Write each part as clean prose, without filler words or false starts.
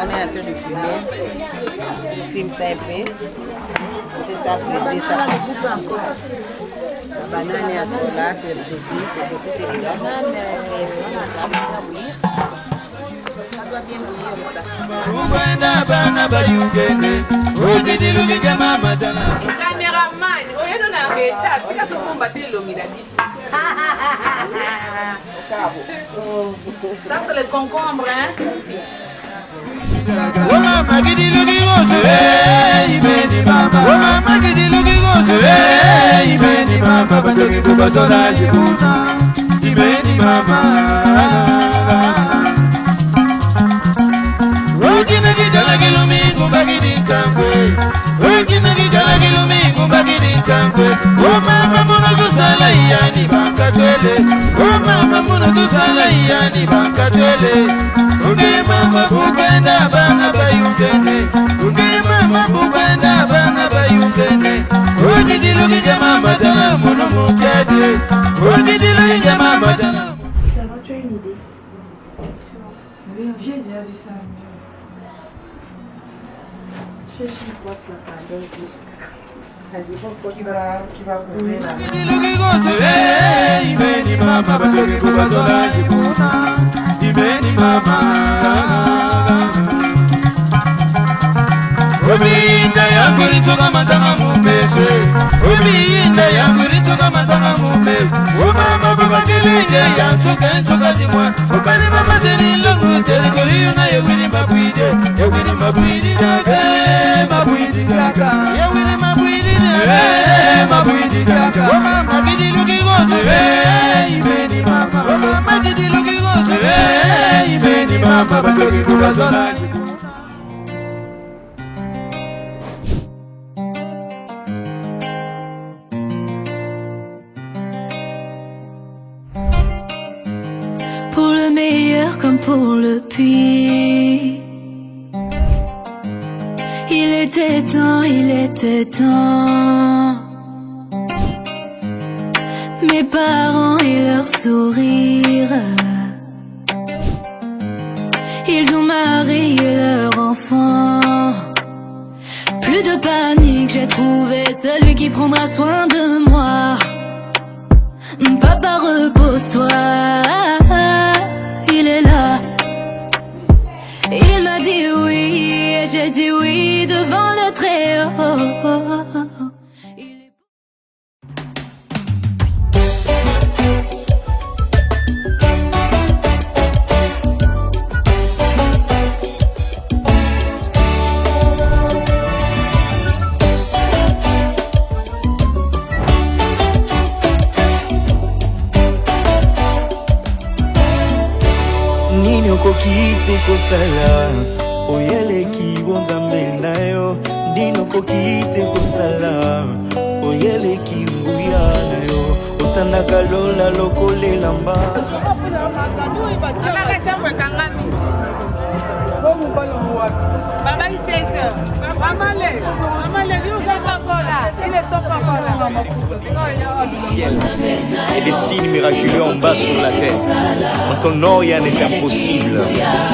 on est en train de filmer. On filme ça un peu. On fait ça presser ça. La banane est encore là, c'est le saucisse c'est dedans. Ça doit bien bouillir. Caméraman, on est dans un état, tu as tout combattre l'homme. Ça c'est le concombre, hein? Oh mama muna tusala yani bankatwele. Oh mama muna tusala yani bankatwele. Unge mama bukenda bana bayungene. Unge mama bukenda bana bayungene. Ogidilugi jama madana munu mukade. Ogidilugi jama madana. Ça va, tu as une idée? Oui, j'ai déjà vu ça. Cherche une boîte là, pardon, juste. Qui va courir là. Ibeni mama batoki kubatola jikuna. Ibeni mama. Obinda yangu litoka matanga mumeze. Obinda yangu litoka matanga mumeze. Umama buka kilinde yansuka zimwa. Ubani mama teni longu teni koriuna yewini mabwide. Yewini mabwide daka. Mabwide daka. Yewini mabwide daka. Mabwide daka. Umama kidiluki gozu. Ibeni mama. Umama kidiluki gozu. Ibeni mama batoki kubatola jikuna. Pour le meilleur comme pour le pire. Il était temps, il était temps. Mes parents et leur sourire. Ils ont marié leur enfant. Plus de panique, j'ai trouvé celui qui prendra soin de moi. Papa, repose-toi, il est là. Il m'a dit oui, et j'ai dit oui devant le Très-Haut. Okokite kosala oyeleki bonzambe na yo dino kokite kosala oyeleki nguya na yo otandaka lola lokolela mba et des signes miraculeux en bas sur la terre. En ton nom, rien n'est impossible.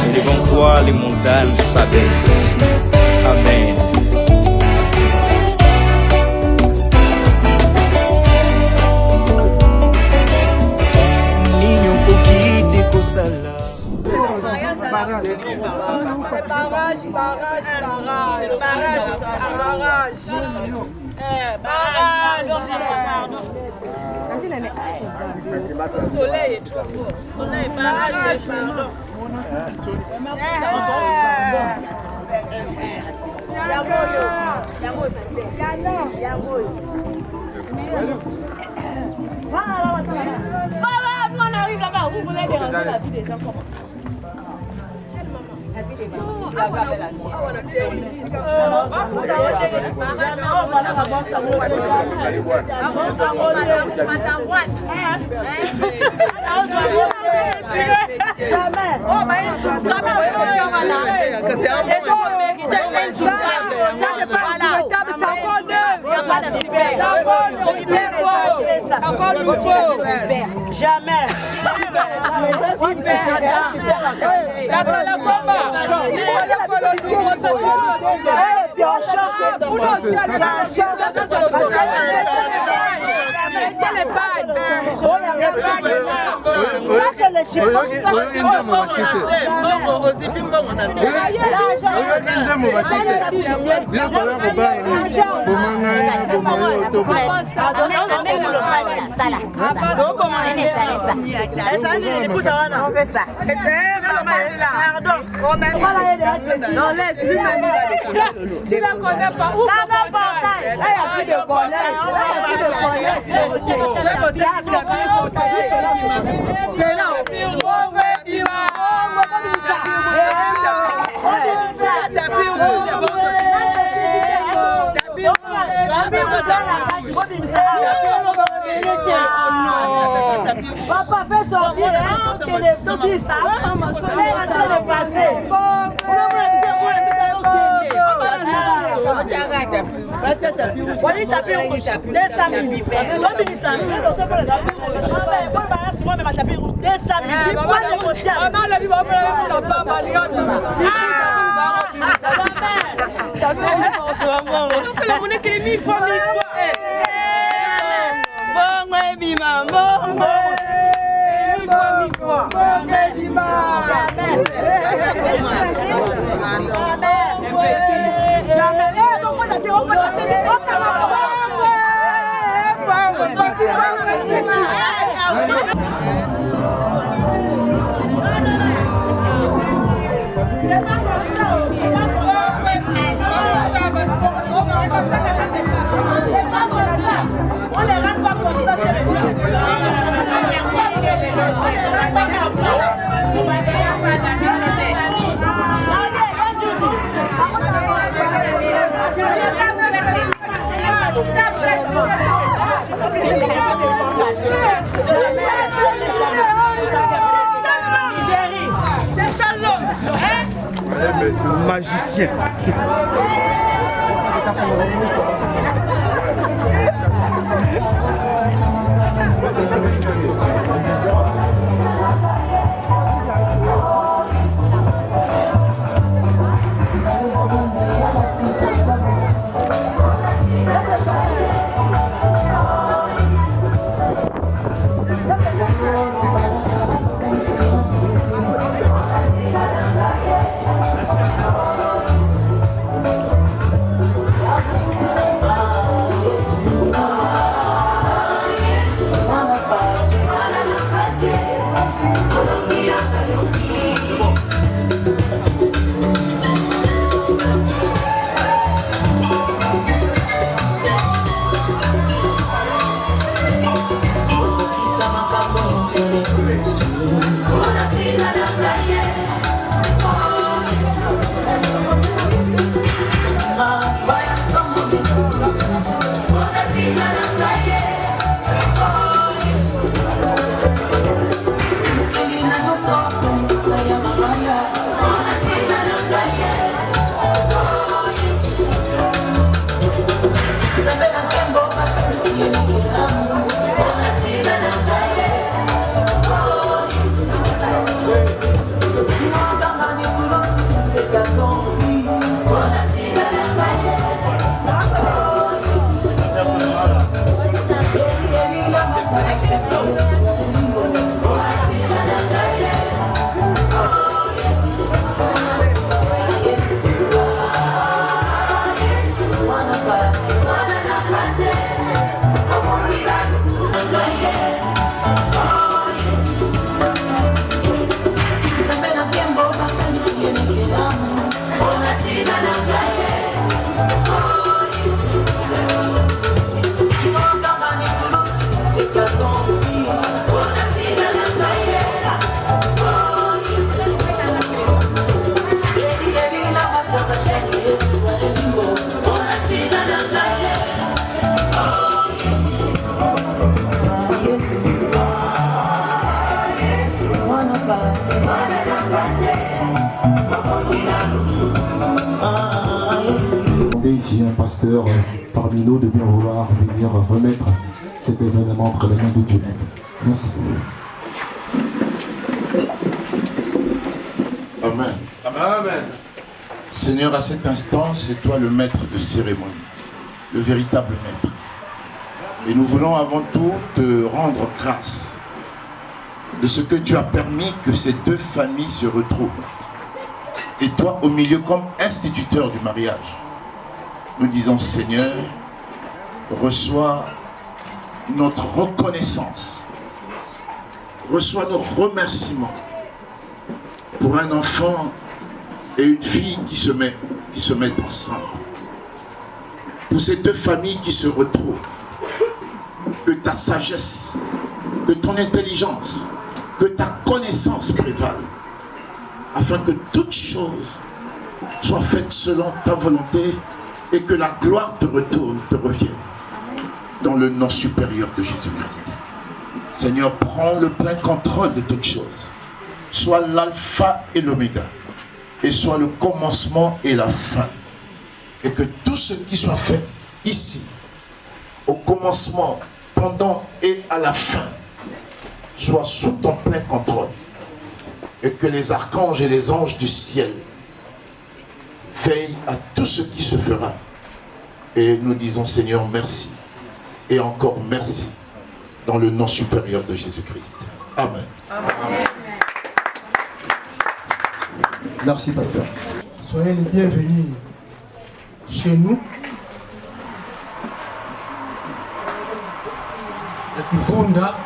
Et devant toi, les montagnes s'abaissent. Amen. Ninyo kokite kosala Soleil est trop fort. Soleil, barrage, pardon. Voilà, nous on arrive là-bas. Vous voulez déranger la vie des gens comment? Jamais. Non, laisse, lui, tu la connais pas. Où là, il n'y a plus de collègue. C'est là. Papa fait sortir que les saucisses, ça va de passer. Magicien. Ici un pasteur parmi nous de bien vouloir venir remettre cet événement entre les mains de Dieu. Merci. Amen. Amen. Seigneur, à cet instant, c'est toi le maître de cérémonie, le véritable maître. Et nous voulons avant tout te rendre grâce de ce que tu as permis que ces deux familles se retrouvent. Et toi, au milieu, comme instituteur du mariage, nous disons, Seigneur, reçois notre reconnaissance, reçois nos remerciements pour un enfant et une fille qui se mettent ensemble. Pour ces deux familles qui se retrouvent, que ta sagesse, que ton intelligence, que ta connaissance prévalent, afin que toutes choses soient faites selon ta volonté et que la gloire te retourne, te revienne, dans le nom supérieur de Jésus-Christ. Seigneur, prends le plein contrôle de toutes choses. Sois l'alpha et l'oméga, et soit le commencement et la fin. Et que tout ce qui soit fait ici, au commencement, pendant et à la fin, soit sous ton plein contrôle. Et que les archanges et les anges du ciel veillent à tout ce qui se fera. Et nous disons, Seigneur, merci. Et encore merci, dans le nom supérieur de Jésus-Christ. Amen. Amen. Merci, pasteur. Soyez les bienvenus chez nous. À Kifunda,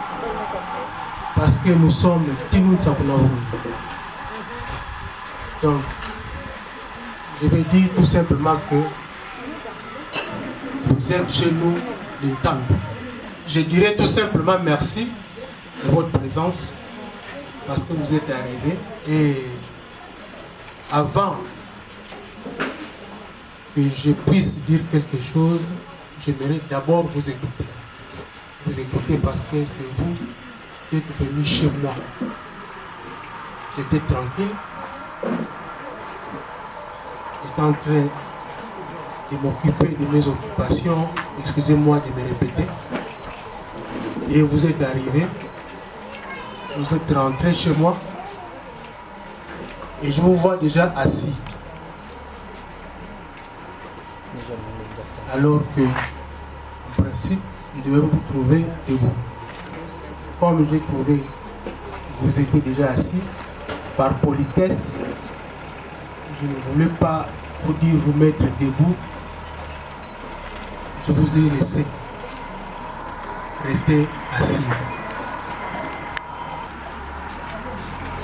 parce que nous sommes Tinu Tsakunaoum. Donc, je vais dire tout simplement que vous êtes chez nous les temps. Je dirais tout simplement merci de votre présence parce que vous êtes arrivés. Et avant que je puisse dire quelque chose, j'aimerais d'abord vous écouter. Vous écouter parce que c'est vous qui êtes venus chez moi. J'étais tranquille. J'étais en train de m'occuper de mes occupations. Excusez-moi de me répéter. Et vous êtes arrivés. Vous êtes rentrés chez moi. Et je vous vois déjà assis. Alors que, en principe, je devais vous trouver debout. Comme j'ai trouvé que vous étiez déjà assis, par politesse, je ne voulais pas vous dire vous mettre debout. Je vous ai laissé rester assis.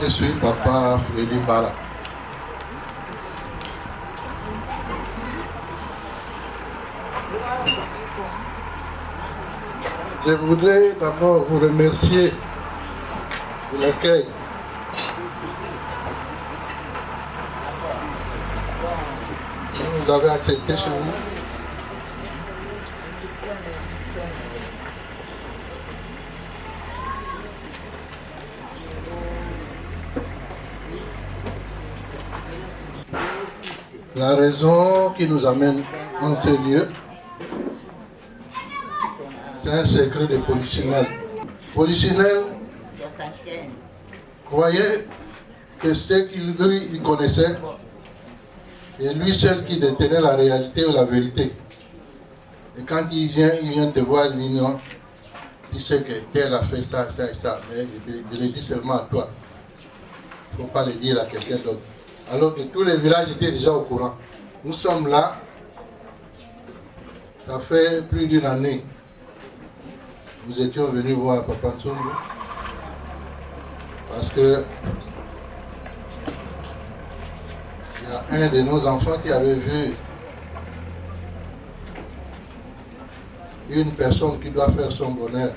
Je suis Papa Frédéric Mbala. Je voudrais d'abord vous remercier de l'accueil. Vous avez accepté chez vous. La raison qui nous amène en ce lieu, c'est un secret de Polichinelle. Polichinelle croyait que ce qu'il connaissait, c'est lui seul qui détenait la réalité ou la vérité. Et quand il vient te voir, il dit non, tu sais que tel a fait ça, ça et ça, mais je le dis seulement à toi. Il ne faut pas le dire à quelqu'un d'autre. Alors que tous les villages étaient déjà au courant. Nous sommes là, ça fait plus d'une année. Nous étions venus voir Papa Nsongo parce que il y a un de nos enfants qui avait vu une personne qui doit faire son bonheur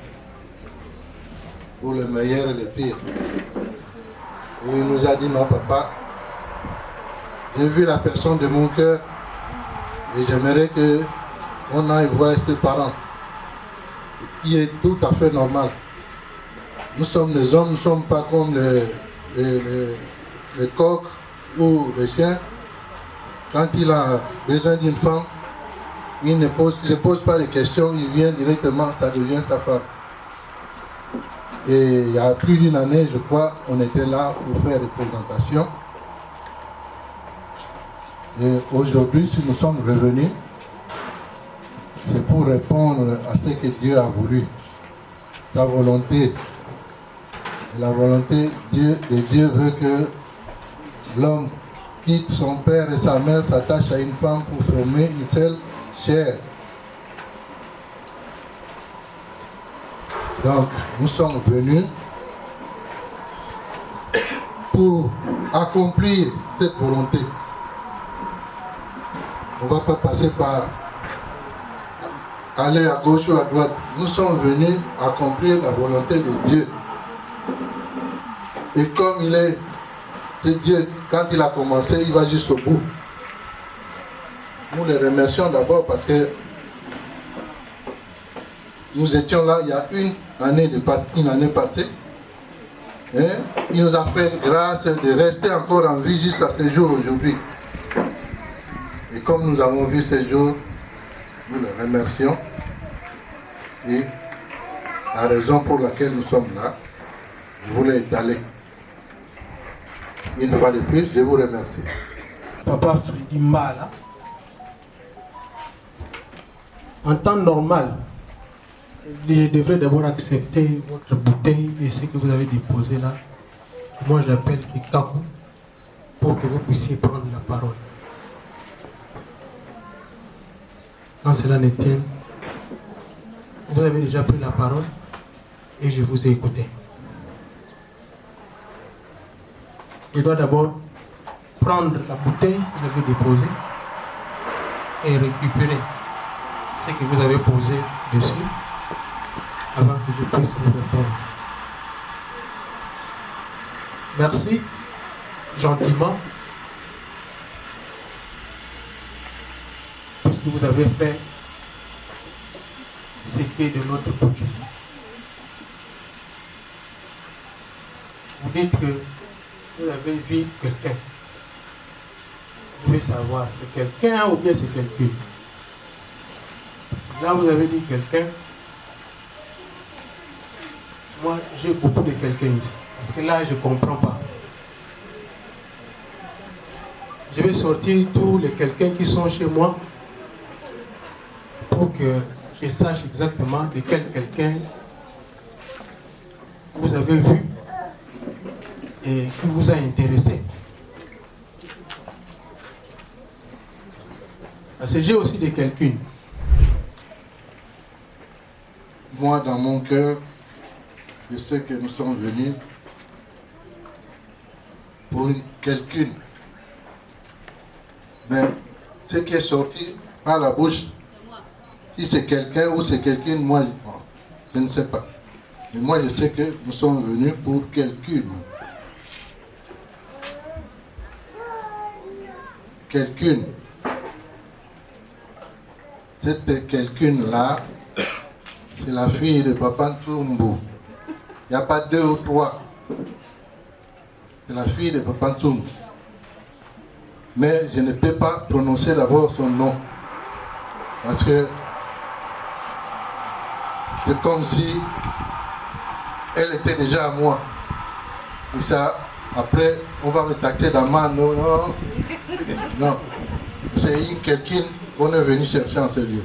pour le meilleur et le pire. Et il nous a dit, non papa, j'ai vu la personne de mon cœur et j'aimerais qu'on aille voir ses parents, qui est tout à fait normal. Nous sommes des hommes, nous ne sommes pas comme les coqs ou les chiens. Quand il a besoin d'une femme, il ne pose pas de questions, il vient directement, ça devient sa femme. Et il y a plus d'une année, je crois, on était là pour faire des présentations. Et aujourd'hui, si nous sommes revenus, c'est pour répondre à ce que Dieu a voulu. Sa volonté. Et la volonté de Dieu veut que l'homme quitte son père et sa mère, s'attache à une femme pour former une seule chair. Donc, nous sommes venus pour accomplir cette volonté. On ne va pas passer par aller à gauche ou à droite. Nous sommes venus accomplir la volonté de Dieu. Et comme il est Dieu, quand il a commencé, il va jusqu'au bout. Nous les remercions d'abord parce que nous étions là il y a une année passée. Et il nous a fait grâce de rester encore en vie jusqu'à ce jour aujourd'hui. Et comme nous avons vu ce jour, nous le remercions. Et la raison pour laquelle nous sommes là, je voulais étaler. Une fois de plus, je vous remercie. Papa Freddy Mbala, en temps normal, je devrais d'abord accepter votre bouteille et ce que vous avez déposé là. Moi, j'appelle Kikaku pour que vous puissiez prendre la parole. Quand cela ne tient, vous avez déjà pris la parole et je vous ai écouté. Je dois d'abord prendre la bouteille que vous avez déposée et récupérer ce que vous avez posé dessus avant que je puisse vous répondre. Merci, gentiment, parce que vous avez fait ce qui est de notre coutume. Vous dites que vous avez vu quelqu'un. Je veux savoir, c'est quelqu'un ou bien c'est quelqu'un? Parce que là, vous avez dit quelqu'un. Moi, j'ai beaucoup de quelqu'un ici. Parce que là, je ne comprends pas. Je vais sortir tous les quelqu'un qui sont chez moi pour que je sache exactement de quel quelqu'un vous avez vu et qui vous a intéressé. Parce que j'ai aussi des quelqu'un. Moi, dans mon cœur, je sais que nous sommes venus pour quelqu'un. Mais ce qui est sorti par la bouche, si c'est quelqu'un ou c'est quelqu'un, moi, je ne sais pas. Mais moi, je sais que nous sommes venus pour quelqu'un. Quelqu'un. Cette quelqu'un-là, c'est la fille de Papa Ntsumbu. Il n'y a pas deux ou trois. C'est la fille de Papa Ntsumbu. Mais je ne peux pas prononcer d'abord son nom. Parce que c'est comme si elle était déjà à moi. Et ça, après, on va me taxer d'amende. Non, non. Non. C'est quelqu'un qu'on est venu chercher en ce lieu.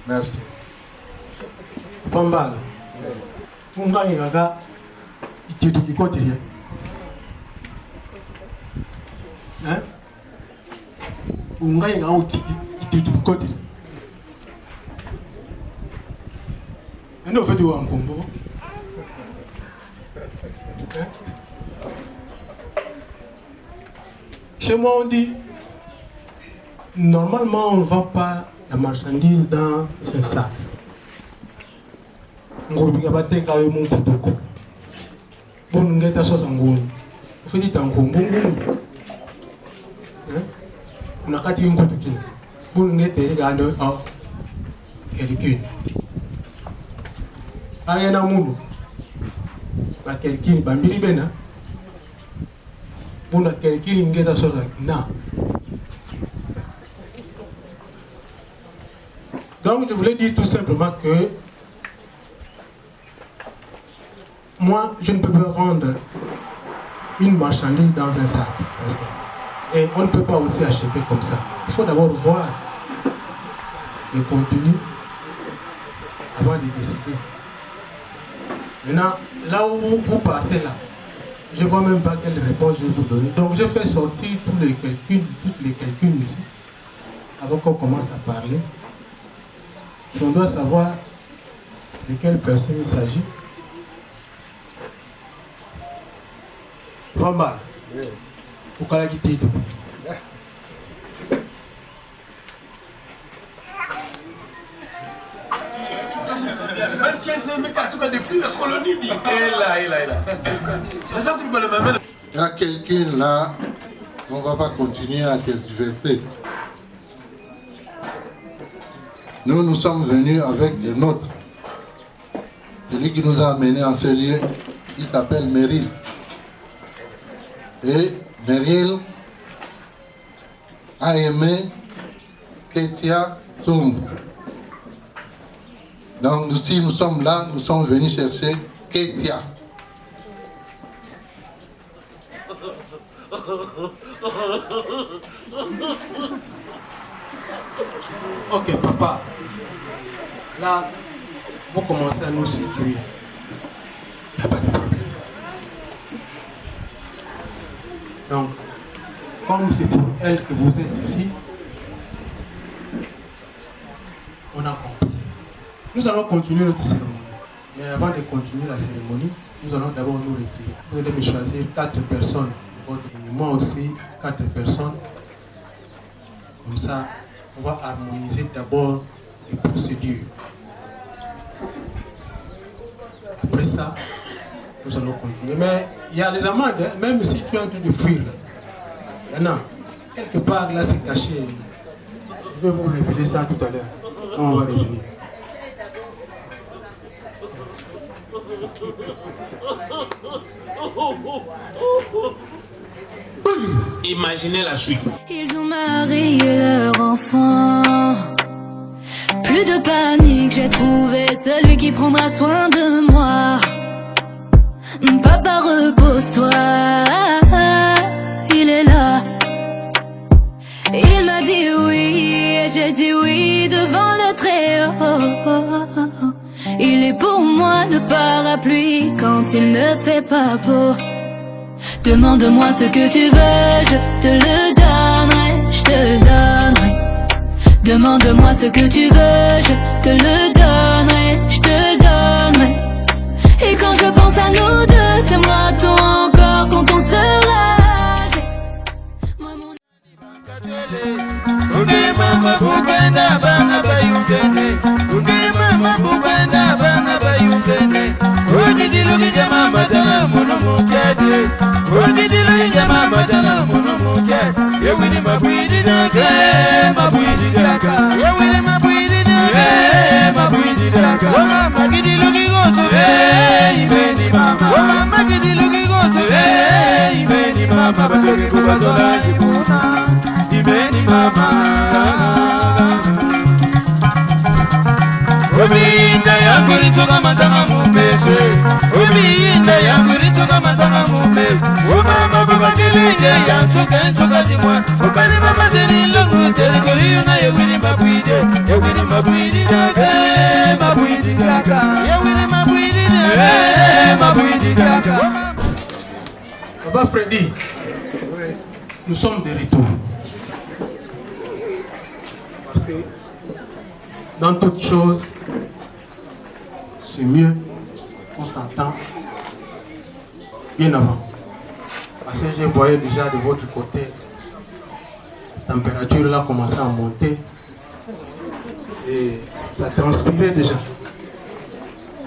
Merci. Pambala. Munga ngaga itiduki kote ya. Hein? Munga ngaga itiduki kote. Et nous faisons un combo. Chez moi on dit normalement on ne vend pas la marchandise dans un sac. Ngoubi kabate kawe mon kutoko. Bon ngeta sosa ngoubi. Fini tango ngoubi. Nakati ngutokina. Bon ngeta regando a quelqu'un. Ayana mundu. Ba quelqu'un ba mbiri bena. Bon quelqu'un ngeta sosa na. Donc je voulais dire tout simplement que moi, je ne peux pas vendre une marchandise dans un sac. Et on ne peut pas aussi acheter comme ça. Il faut d'abord voir le contenu avant de décider. Maintenant, là où vous partez là, je ne vois même pas quelle réponse je vais vous donner. Donc je fais sortir tous les calculs ici, avant qu'on commence à parler. Si on doit savoir de quelle personne il s'agit. Pas mal. Pourquoi la quitter tout? Il y a quelqu'un là, on ne va pas continuer à tergiverser. Nous sommes venus avec le nôtre. Celui qui nous a amenés en ce lieu, il s'appelle Meryl. Et Meryl a aimé Ketia Tsumbu. Donc si nous sommes là, nous sommes venus chercher Ketia. Ok, papa. Là, vous commencez à nous séduire. Il n'y a pas de problème. Donc, comme c'est pour elle que vous êtes ici, on a compris. Nous allons continuer notre cérémonie. Mais avant de continuer la cérémonie, nous allons d'abord nous retirer. Vous allez me choisir 4 personnes. Et moi aussi, 4 personnes. Comme ça, on va harmoniser d'abord les procédures. Après ça, nous allons continuer. Mais il y a les amendes, hein, même si tu es en train de fuir. Là. Il y en a. Quelque part là, c'est caché. Je vais vous révéler ça tout à l'heure. On va revenir. Imaginez la suite. Ils ont marié leur enfant. Plus de panique, j'ai trouvé celui qui prendra soin de moi. Papa, repose-toi, il est là. Il m'a dit oui, et j'ai dit oui devant le Très-Haut. Il est pour moi le parapluie quand il ne fait pas beau. Demande-moi ce que tu veux, je te le donnerai, je te le donnerai. Demande-moi ce que tu veux, je te le donnerai, je te le donnerai. Et quand je pense à nous deux, c'est moi ton encore quand on se lâche. Moi mon... Mama buganda bana bayungene mama buganda bana bayungene Ogidilugi jama madana mono mukade Ogidilugi jama madana mono mukade Yewiri mabwidi nake mabwidi daka Yewiri mabwidi nake mabwidi daka Mama gidilugi gozo imeni mama Mama gidilugi gozo imeni mama Batoki kubatola jikuna imeni mama Ubiinda yangu ritoka matanga mumese Ubiinda yangu ritoka matanga mumese Umama buka kilinge yansuka nsuka zimwa Ubani mama zeni longu telikori yuna yewiri mabwide Yewiri mabwide daka Mabwide daka Yewiri mabwide daka Mabwide daka Papa Freddy, nous sommes de retour. Parce que dans toute chose, c'est mieux qu'on s'entend bien avant. Parce que je voyais déjà de votre côté, la température là commençait à monter et ça transpirait déjà.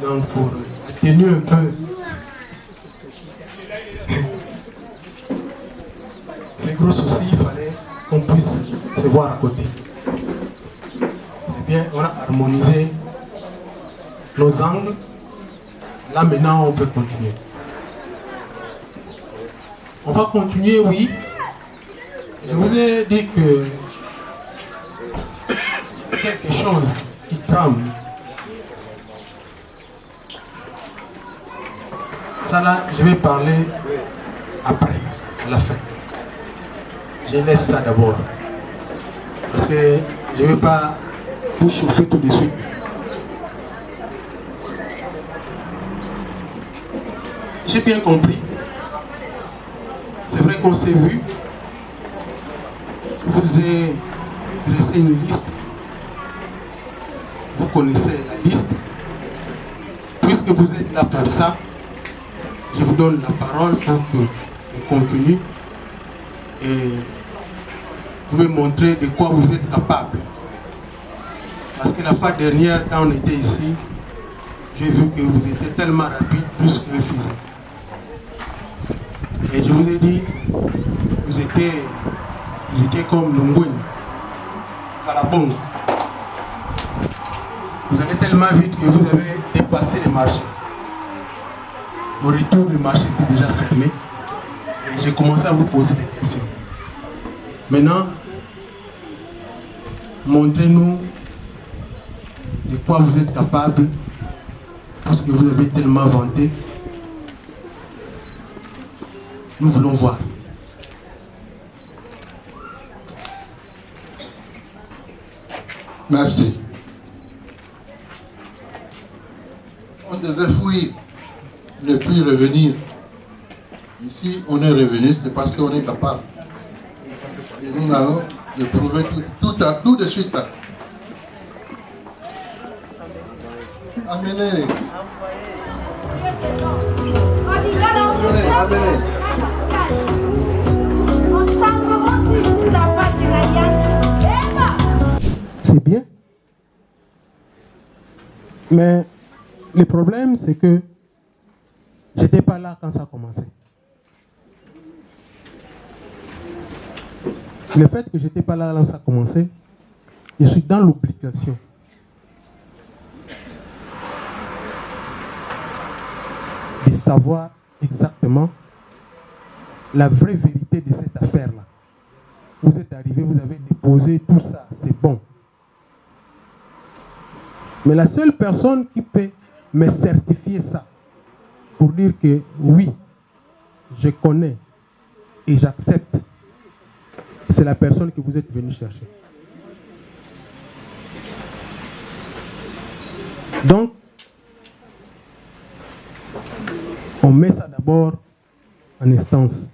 Donc pour atténuer un peu les gros soucis, il fallait qu'on puisse se voir à côté. C'est bien, on a harmonisé nos angles. Là maintenant, on peut continuer. On va continuer, oui. Je vous ai dit que quelque chose qui femmes. Ça là, je vais parler après, à la fin. Je laisse ça d'abord. Parce que je ne vais pas vous chauffer tout de suite. J'ai bien compris. C'est vrai qu'on s'est vu. Je vous ai dressé une liste. Vous connaissez la liste. Puisque vous êtes là pour ça, je vous donne la parole pour que le contenu et vous me montrer de quoi vous êtes capable. Parce que la fois dernière, quand on était ici, j'ai vu que vous étiez tellement rapide, plus qu'un physique. Et je vous ai dit, vous étiez comme Lungwen, Kalabong. Vous allez tellement vite que vous avez dépassé les marchés. Au retour, le marché était déjà fermé. Et j'ai commencé à vous poser des questions. Maintenant, montrez-nous de quoi vous êtes capable, parce que vous avez tellement vanté. Nous voulons voir. Merci. On devait fuir, ne plus revenir. Ici, on est revenu, c'est parce qu'on est capable. Et nous allons le prouver tout de suite là. Amenez. Amenez. C'est bien. Mais le problème, c'est que j'étais pas là quand ça a commencé. Le fait que j'étais pas là quand ça a commencé, je suis dans l'obligation de savoir exactement la vraie vérité de cette affaire-là. Vous êtes arrivé, vous avez déposé tout ça, c'est bon. Mais la seule personne qui peut me certifier ça, pour dire que oui, je connais et j'accepte, c'est la personne que vous êtes venu chercher. Donc, on met ça d'abord en instance.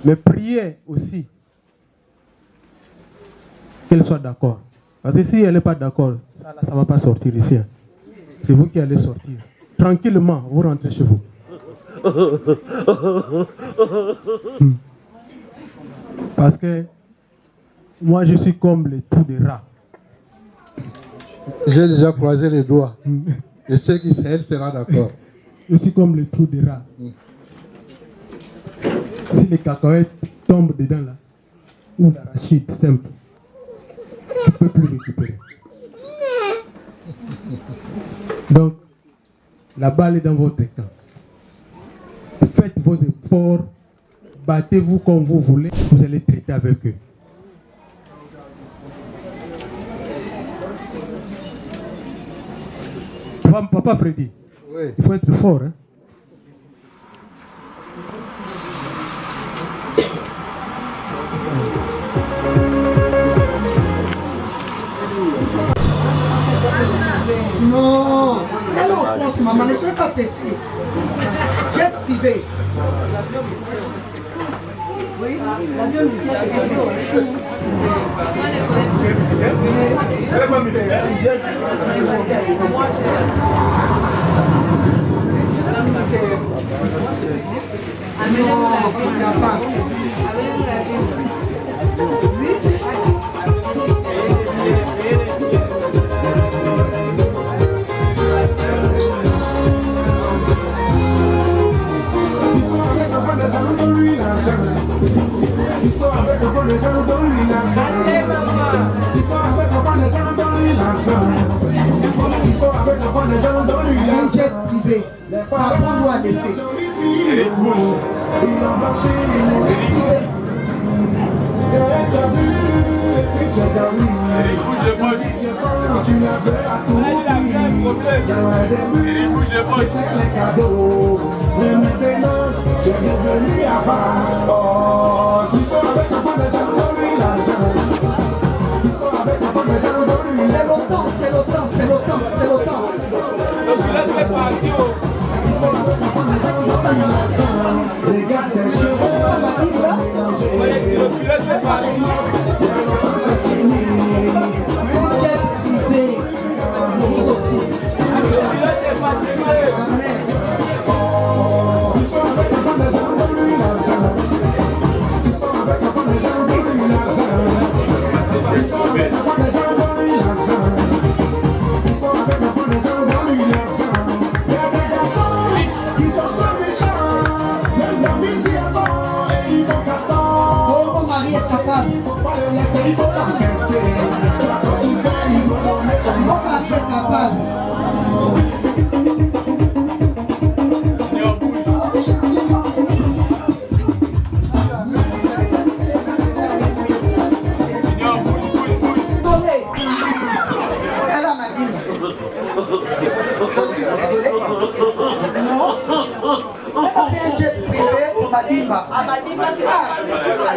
Mais priez aussi qu'elle soit d'accord. Parce que si elle n'est pas d'accord, ça ne va pas sortir ici. C'est vous qui allez sortir. Tranquillement, vous rentrez chez vous. Parce que moi, je suis comme les trous des rats. J'ai déjà croisé les doigts. Et ce qui elle sera d'accord. Je suis comme les trous des rats. Si les cacahuètes tombent dedans là, ou l'arachide simple, tu ne peux plus récupérer. Donc, la balle est dans votre camp. Faites vos efforts, battez-vous comme vous voulez, vous allez traiter avec eux. Papa Freddy, oui. Il faut être fort. Hein? Non, elle offense, maman, ne soyez pas pressée. Jet privé. Oui, l'avion un jet privé, ça prend loin de fait.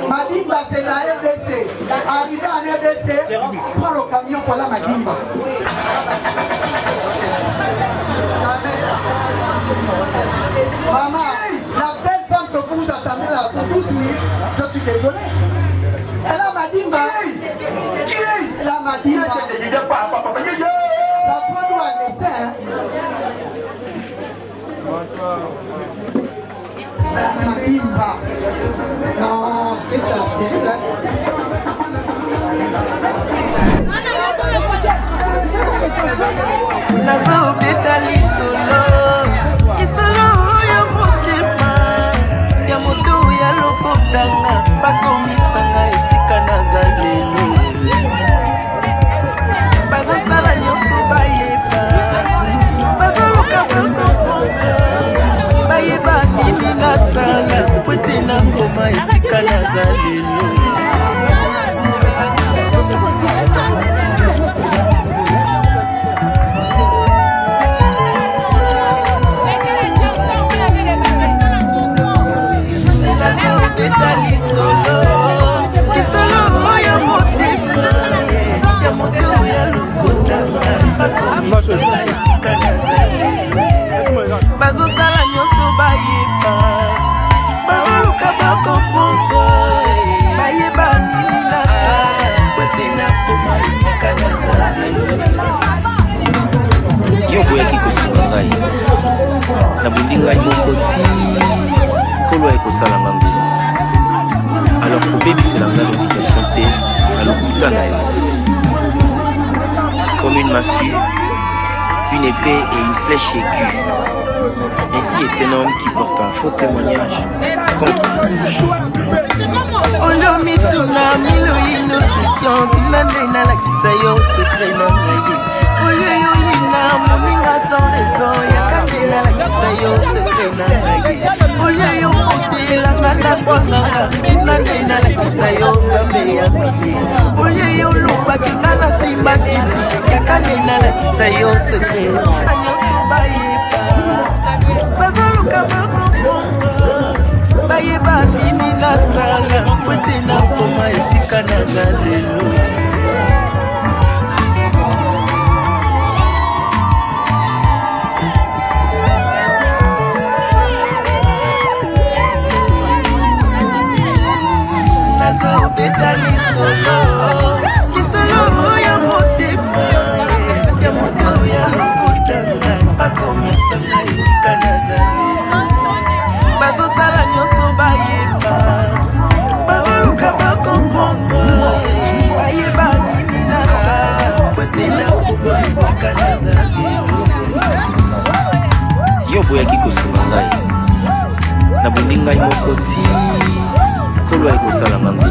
Madimba, c'est la RDC. Arrivé en RDC, prends le camion pour la Madimba. Maman, la belle femme que vous attendez là pour 12 minutes, je suis désolé. Elle a Madimba. Elle a Madimba. Ça prend nous un dessin. Madimba. Non, c'est terrible. Nazo betali solo, kisolo ya motema, ya moto ya lokotanga, bakomisanga esika nazalelo. Bazosala nyonso bayeba, bazoluka bakoponga, bayeba nini nasala, po ete nakoma esika nazalelo. Betali solo, kisolo ya motema, ya moto ya lokotanga, bakomisanga esika nazalelo. Bazosala nyonso bayeba, bazoluka bakoponga, bayeba nini nasala, po ete nakoma esika nazalelo. Yo boyaki kosunga ngai nabundi ngai moko ti kolo ekosala ngango. Alors kobebisela ngai l'obligation te na lokuta na yo. Comme une massue, une épée et une flèche aiguë. Ainsi est un homme qui porte un faux témoignage contre son bouche. Olomituna miloino question tinandena la kisayo secret na ngai. Olio yina moninga sans raison yakandena la kisayo secret na ngai. Olio motela ngata kwanga tinandena la kisayo ngambe ya mili. Olio lupa kingana simba kisi yakandena la kisayo secret. Anyoso bayeba bazoluka bakoponga, bayeba nini nasala, po ete nakoma esika nazalelo. Nazo betali solo, kisolo ya motema, ya moto ya lokotanga, bakomisanga esika nazalelo. Bazosala nyonso bayeba, bazoluka bakoponga, bayeba nini nasala, po ete nakoma esika nazalelo. Si yo boyaki kosunga ngai nabundi ngai moko ti kolo ekosala ngango.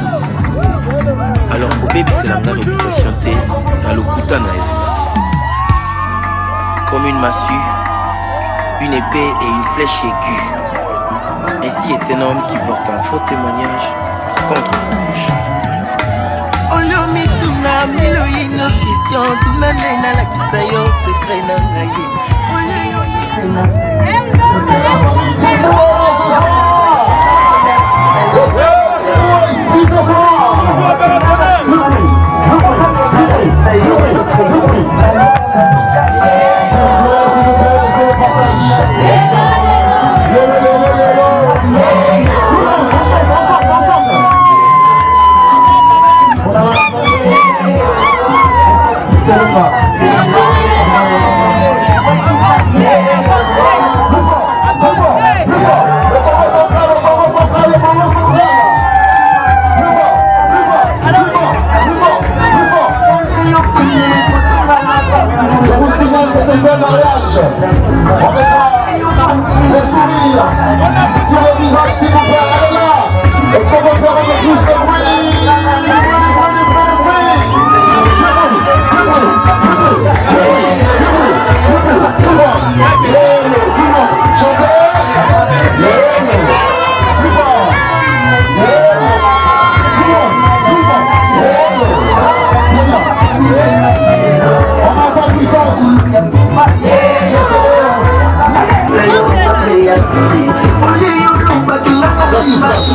Alors kobebisela ngai l'obligation te na lokuta na yo. Comme une massue, une épée et une flèche aiguë. Ainsi est un homme qui porte un faux témoignage contre son bouche. miloyino question tunane nalakisa yo sekret na ngai C'est un mariage. On mettra le sourire sur le visage, s'il vous plaît. Allez là. Est-ce qu'on va faire un peu plus de bruit? Tout le monde, chantez. Plus fort. Tout le monde. C'est bien. On entend la puissance. Qu'est-ce qui se passe? Tout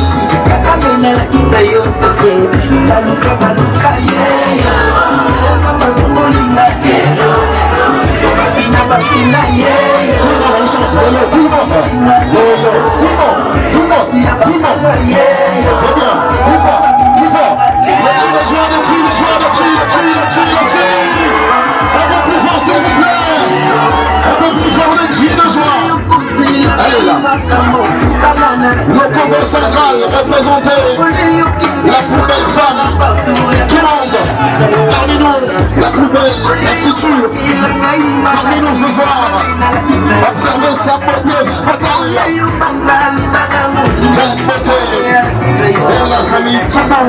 le monde. C'est bien. Plus fort. Le cri, le joueur, le cri. Un peu plus fort, s'il vous plaît. Un peu plus fort, le cri de joie. Allez là. Le Congo central représenté. La plus belle femme du monde. Parmi nous, la plus belle, la future. Parmi nous ce soir. Observez sa beauté fatale. Quelle beauté. Et la famille Toubou.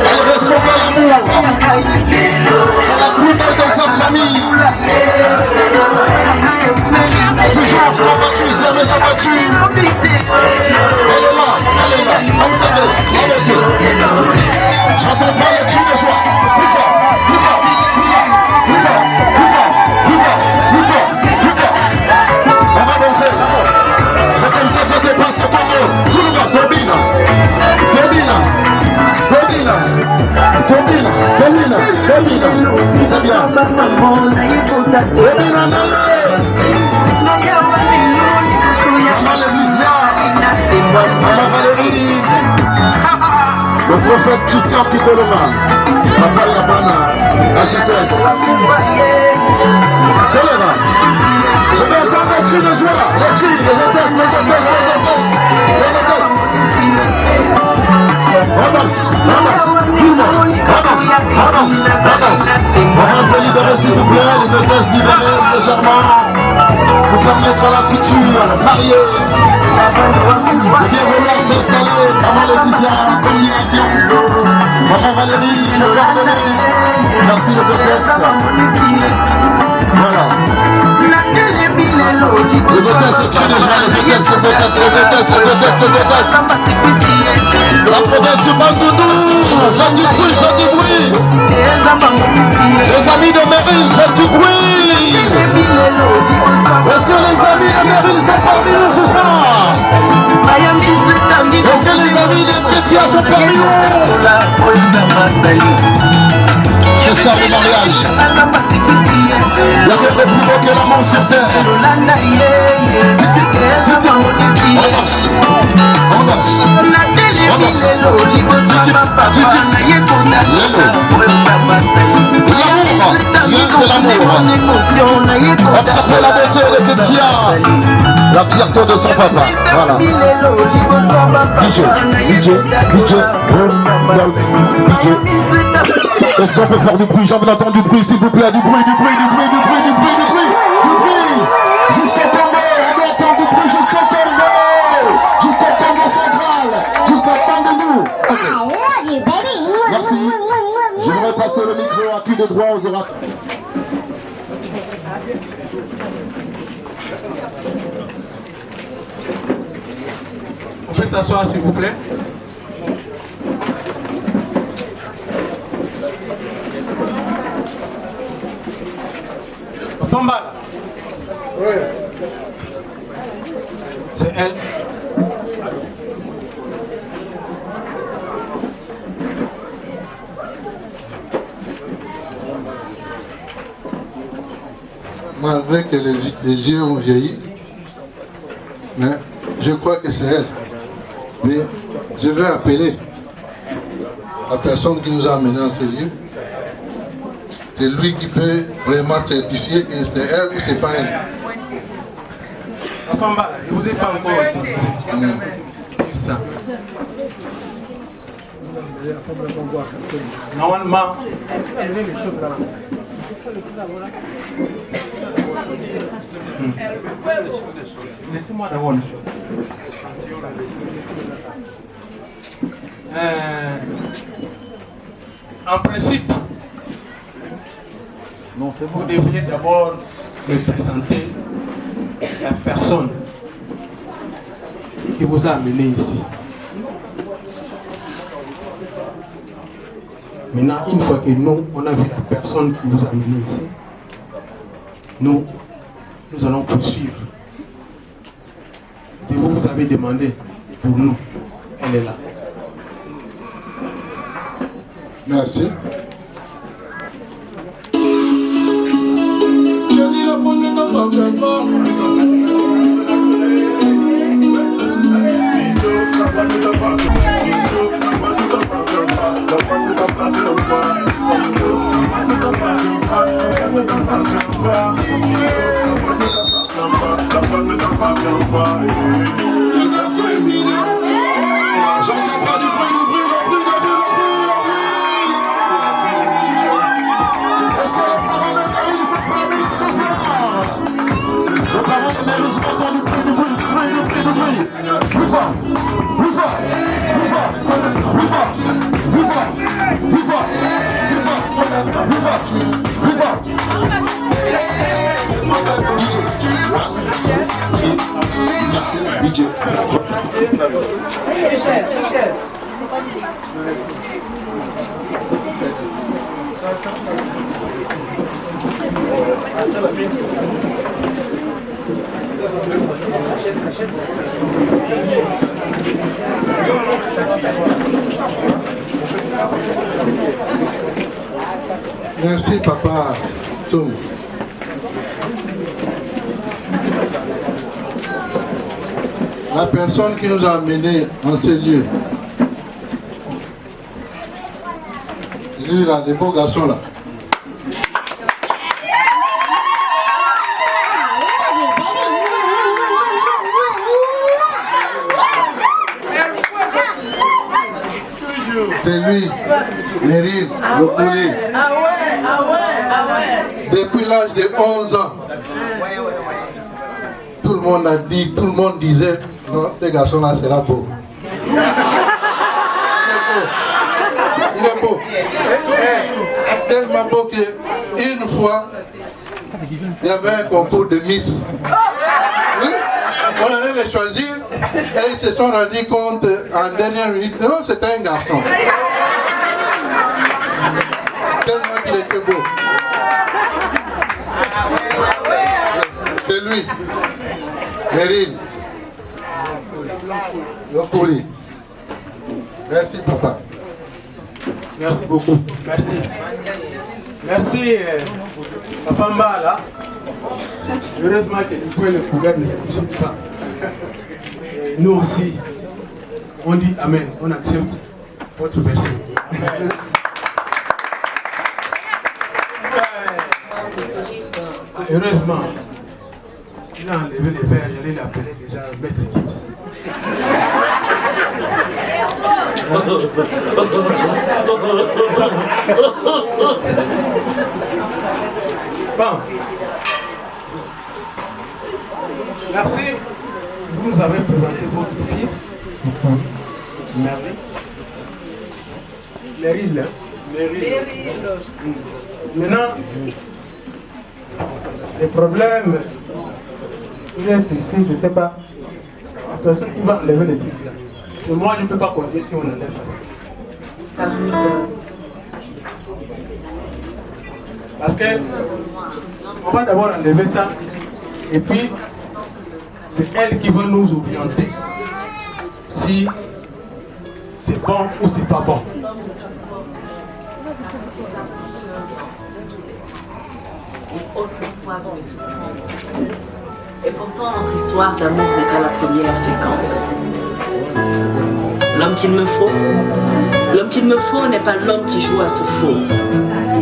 Elle ressemble à l'amour. C'est la plus belle de sa famille. Toujours combattue, jamais combattue. Elle est là. Observez, la beauté. J'entends pas les cris de joie. Plus fort. On va danser. C'est comme ça que ça s'est passé pour nous. Tout le monde, Tobina. C'est bien. Tobina, Maman Laetitia. Maman Valérie. Le prophète Christian Kitoloma. Papa Yabana. HSS. Tolera. Je vais entendre un cri de joie. Les cris, les hôtesses. On danse. Tout le monde. On danse. On va un peu libérer s'il vous plaît. Les hôtesses libérées légèrement. Pour permettre à la future mariée de bien vouloir s'installer. Maman Laetitia, félicitations. Maman Valérie, le coordonnées. Merci les hôtesses. Voilà. Les hôtesses, cri de joie, les hôtesses. La province du Bandoudou, faites du bruit. Les amis de Meryl, faites du bruit. Est-ce que les amis de Meryl sont parmi nous ce soir? Est-ce que les amis de Kétia sont parmi nous? C'est ça le mariage. Il y avait plus beau que l'amour sur terre. On danse. L'amour vient de la Observez la beauté de Ketia, la fierté de son papa. Voilà. DJ. Est-ce qu'on peut faire du bruit? J'ai envie d'entendre du bruit, s'il vous plaît. Du bruit. Jusqu'au Congo, on doit entendre du bruit jusqu'au Congo. Jusqu'au Congo central. Jusqu'au Bandundu. Merci. Je vais passer le micro à qui de droit aux orateurs. On peut s'asseoir s'il vous plaît. Pamba. Oui. C'est elle. Malgré que les yeux ont vieilli, mais je crois que c'est elle. Mais je vais appeler la personne qui nous a amenés en ces lieux. C'est lui qui peut vraiment certifier que c'est elle ou c'est pas elle. Papa, je ne vous ai pas encore entendu dire ça. Normalement, laissez-moi d'abord. En principe, vous devriez d'abord me présenter la personne qui vous a amené ici. Maintenant, une fois que nous, on a vu la personne qui vous a amené ici, nous allons poursuivre. Si vous avez demandé pour nous, elle est là. Merci. J'entends pas du bruit. Est-ce que les parents de Marie sont parmi nous ce soir? Les parents de Marie, j'entends du bruit. Plus fort. Merci, DJ. Merci papa Tom. La personne qui nous a amenés en ces lieux. Lui là, des beaux garçons là. C'est lui, Meryl, le poulet. Depuis l'âge de 11 ans, tout le monde a dit, tout le monde disait, non, ce garçon-là sera beau. Il est beau. Tellement beau qu'une fois, il y avait un concours de Miss. Oui, on allait les choisir et ils se sont rendus compte en dernière minute, non, c'était un garçon. Tellement qu'il était beau. C'est lui, Meryl, Lokoli. Merci papa. Merci beaucoup. Merci. Merci Papa Mbala. Heureusement que du point le pouvoir ne se discute pas. Et nous aussi, on dit Amen, on accepte votre version. heureusement, il a enlevé les verres, j'allais l'appeler déjà Maître Gibbs. Bon. Merci. Vous nous avez présenté votre fils. Meryl. Maintenant, les problèmes, il reste ici, je ne sais pas. La personne qui va enlever les trucs là. Et moi, je ne peux pas continuer si on enlève ça. Parce que on va d'abord enlever ça et puis c'est elle qui va nous orienter si c'est bon ou c'est pas bon. Et pourtant notre histoire d'amour n'est qu'à la première séquence. L'homme qu'il me faut n'est pas l'homme qui joue à ce faux.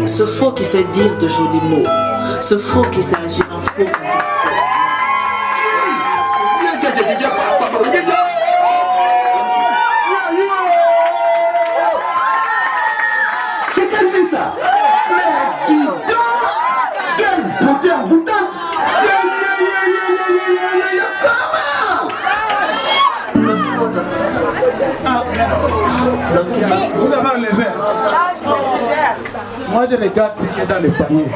Ce faux qui sait dire de jolis mots. Ce faux qui sait agir en faux. C'est quelle fille ça? Mais dis donc, quelle beauté envoûtante! Vous avez enlevé. Moi je regarde ce qui est dans le panier.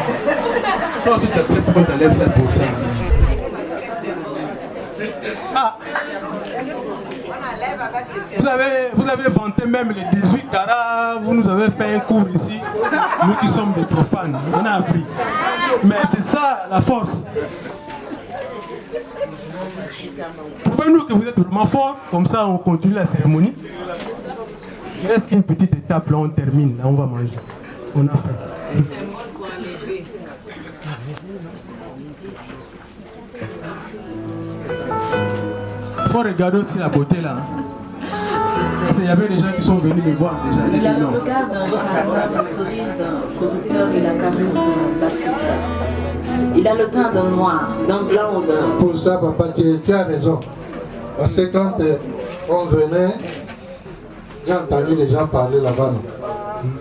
Toi aussi tu acceptes qu'on t'enlève 5%. Ah. Vous avez vanté même les 18 carats, vous nous avez fait un cours ici. Nous qui sommes des profanes, on a appris. Mais c'est ça la force. Prouvez-nous que vous êtes vraiment fort, comme ça on continue la cérémonie. Il reste qu'une petite étape, là on termine, là on va manger. On a fait. Il faut regarder aussi la beauté là. Parce qu'il y avait des gens qui sont venus me voir déjà. Il a le regard d'un charmeur, le sourire d'un corrupteur et la carrure d'un basket. Il a le teint d'un noir, d'un blanc ou d'un... Pour ça, papa, tu as raison. Parce que quand on venait, j'ai entendu les gens parler là-bas.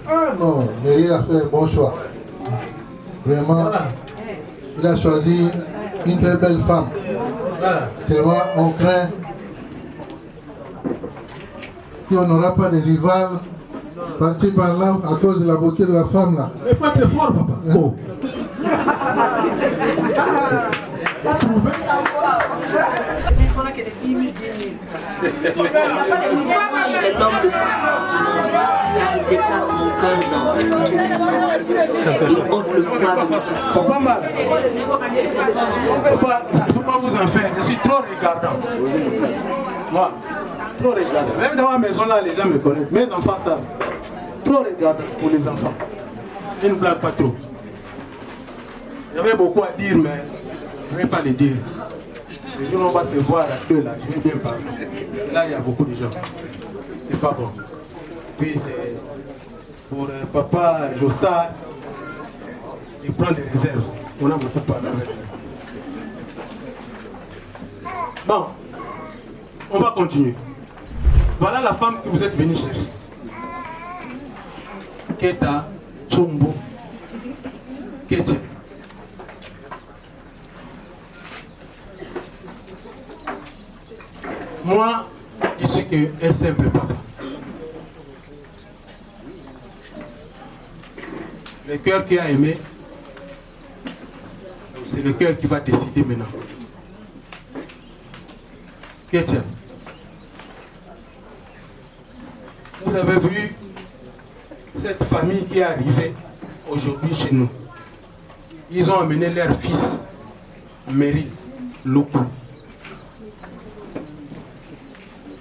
Ah non, Meryl a fait un bon choix. Vraiment, il a choisi une très belle femme. Tellement on craint qu'on n'aura pas de rival parti par là à cause de la beauté de la femme là. Mais pas très fort, papa. Oh. Il est l'homme le plus fort du monde, car il déplace mon cœur dans tous les sens. Il ôte le poids de mes souffrances. Pas mal. Il ne faut pas vous en faire. Je suis trop regardant. Moi, trop regardant. Même dans ma maison là, les gens me connaissent. Mes enfants savent. Trop regardant pour les enfants. Je ne blague pas trop. J'avais beaucoup à dire, mais je ne vais pas les dire. Les gens on va se voir à deux là, je vais bien parler. Et là, il y a beaucoup de gens. C'est pas bon. Puis c'est pour papa Jossard, il prend des réserves. On a beaucoup parlé avec lui. Bon, on va continuer. Voilà la femme que vous êtes venu chercher. Keta Chumbo Ketia. Moi, je suis qu'un simple papa. Le cœur qui a aimé, c'est le cœur qui va décider maintenant. Ketia, vous avez vu cette famille qui est arrivée aujourd'hui chez nous. Ils ont amené leur fils, Meryl Lokou.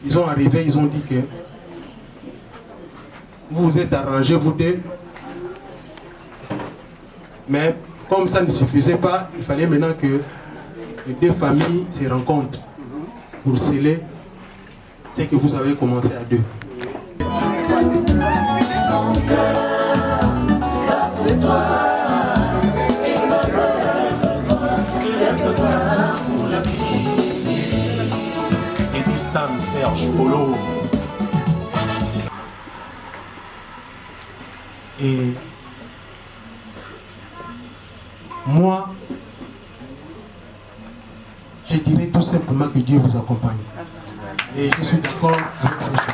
Ils sont arrivés, ils ont dit que vous vous êtes arrangés, vous deux. Mais comme ça ne suffisait pas, il fallait maintenant que les deux familles se rencontrent pour sceller ce que vous avez commencé à deux. Stan Serge Polo. Et moi, je dirais tout simplement que Dieu vous accompagne. Et je suis d'accord avec cette chose.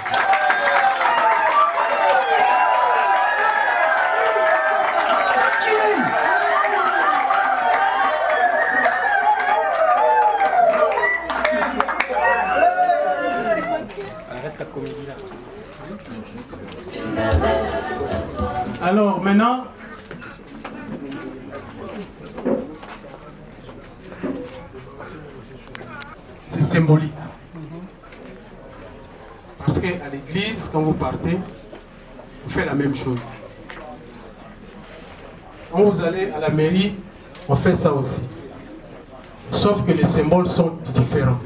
Arrête ta comédie là. Alors maintenant, c'est symbolique. Parce qu'à l'église, quand vous partez, vous faites la même chose. Quand vous allez à la mairie, on fait ça aussi. Sauf que les symboles sont différents.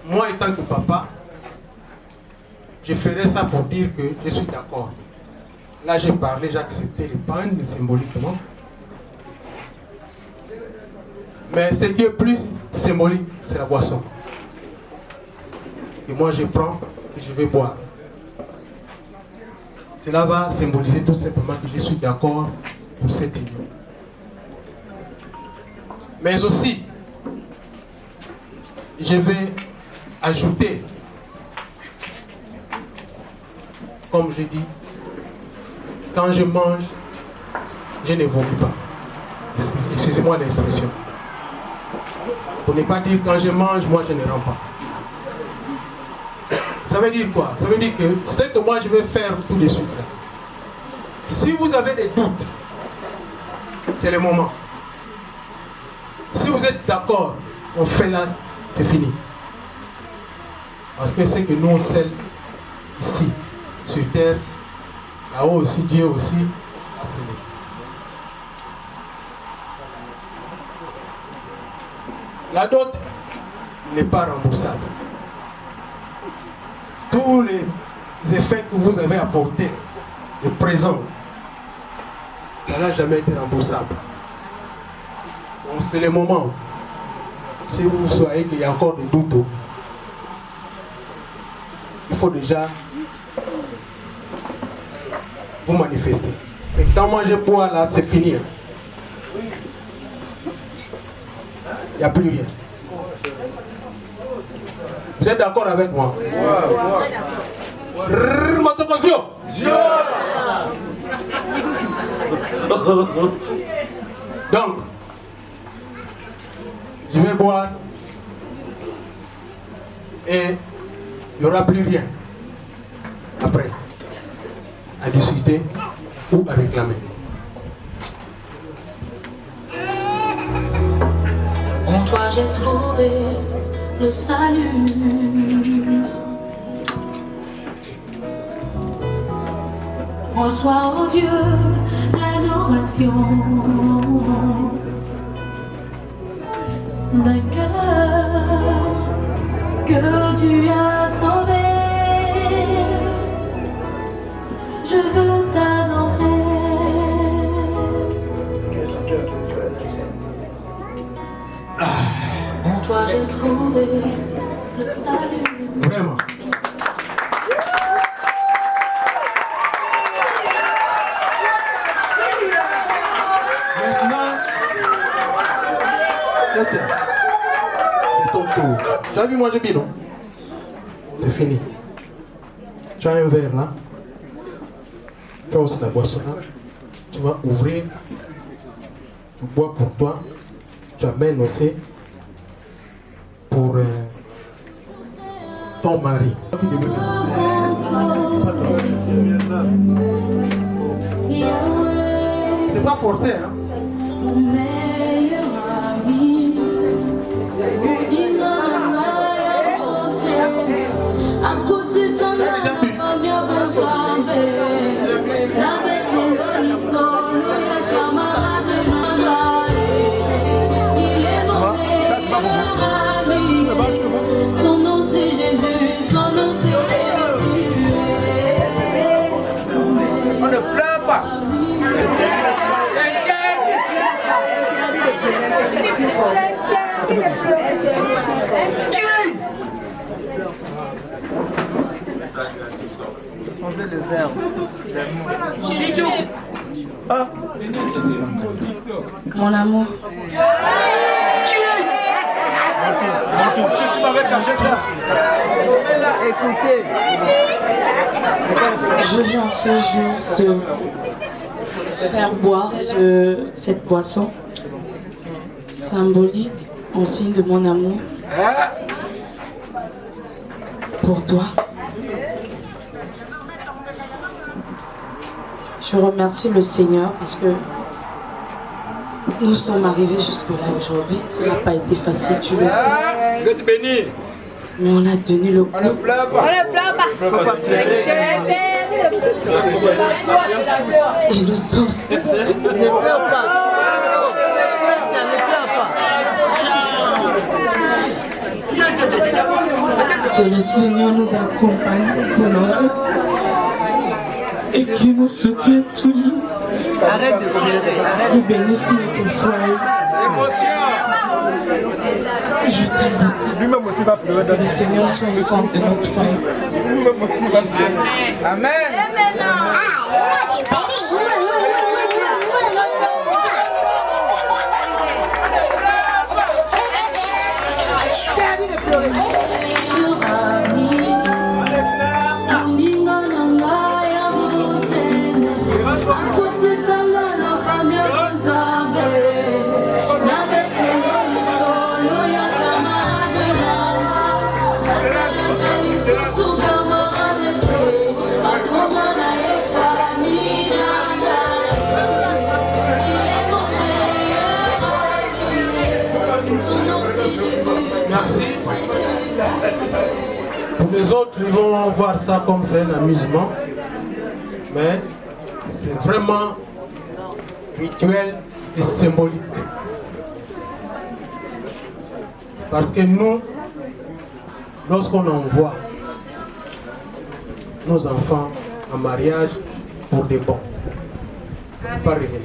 Moi, étant que papa, je ferais ça pour dire que je suis d'accord. Là, j'ai parlé, j'ai accepté les pannes symboliquement. Mais ce qui est plus symbolique, c'est la boisson. Et moi, je prends et je vais boire. Cela va symboliser tout simplement que je suis d'accord pour cette union. Mais aussi, je vais ajouter, comme je dis, quand je mange, je ne vomis pas. Excusez-moi l'expression. Pour ne pas dire quand je mange, moi je ne rends pas. Ça veut dire quoi? Ça veut dire que ce que moi je vais faire tout de suite là. Si vous avez des doutes, c'est le moment. Si vous êtes d'accord, on fait là, c'est fini. Parce que c'est que nous on scelle ici, sur terre, là-haut aussi, Dieu aussi a scellé. La dot n'est pas remboursable. Tous les effets que vous avez apportés, les présents, ça n'a jamais été remboursable. Donc c'est le moment. Si vous soyez qu'il y a encore des doutes, il faut déjà vous manifester. Et quand moi je bois là, c'est fini. Il n'y a plus rien. Vous êtes d'accord avec moi? Donc, je vais boire et il n'y aura plus rien après à discuter ou à réclamer. En toi j'ai trouvé le salut. Reçois, oh Dieu, l'adoration d'un cœur que tu as sauvé. Je veux t'adorer. En toi j'ai trouvé le salut. Vraiment. Maintenant, c'est ton tour. Tu as vu moi j'ai bien, non? C'est fini. Tu as un verre là. Tu as aussi la boisson là. Tu vas ouvrir. Tu bois pour toi. Tu amènes aussi pour ton mari. C'est pas forcé, hein? Son nom c'est Jésus, son nom c'est Jésus. On ne pleure pas. Oh. Mon amour. Tu m'avais caché ça. Écoutez. Je viens ce jour de faire boire cette boisson symbolique en signe de mon amour pour toi. Je remercie le Seigneur parce que nous sommes arrivés jusque-là aujourd'hui. Ça n'a pas été facile, tu le sais. Vous êtes bénis. Mais on a tenu le coup. On ne pleure pas. Et nous sommes... Ne pleure pas. Ne pleure pas. Que le Seigneur nous accompagne pour nous et qui nous soutient toujours. Arrête de pleurer. Nous bénissons notre foyer. Je t'aime. Lui-même aussi va pleurer. Que le Seigneur soit au centre de notre foyer. Amen. Merci. Pour les autres, ils vont voir ça comme c'est un amusement. Mais c'est vraiment rituel et symbolique. Parce que nous, lorsqu'on envoie nos enfants en mariage pour des bons, il ne faut pas revenir.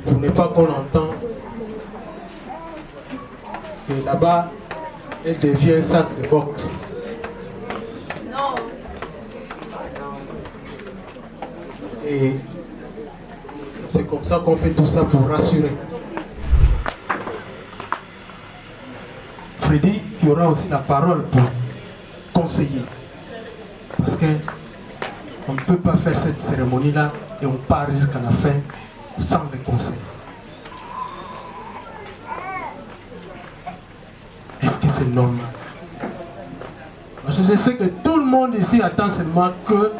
Pour ne pas qu'on entend que là-bas, elle devient un sac de boxe. Non. Et c'est comme ça qu'on fait tout ça pour rassurer. Freddy qui aura aussi la parole pour conseiller. Parce qu'on ne peut pas faire cette cérémonie-là et on part jusqu'à la fin sans les conseils. Est-ce que c'est normal? Parce que je sais que tout le monde ici attend seulement que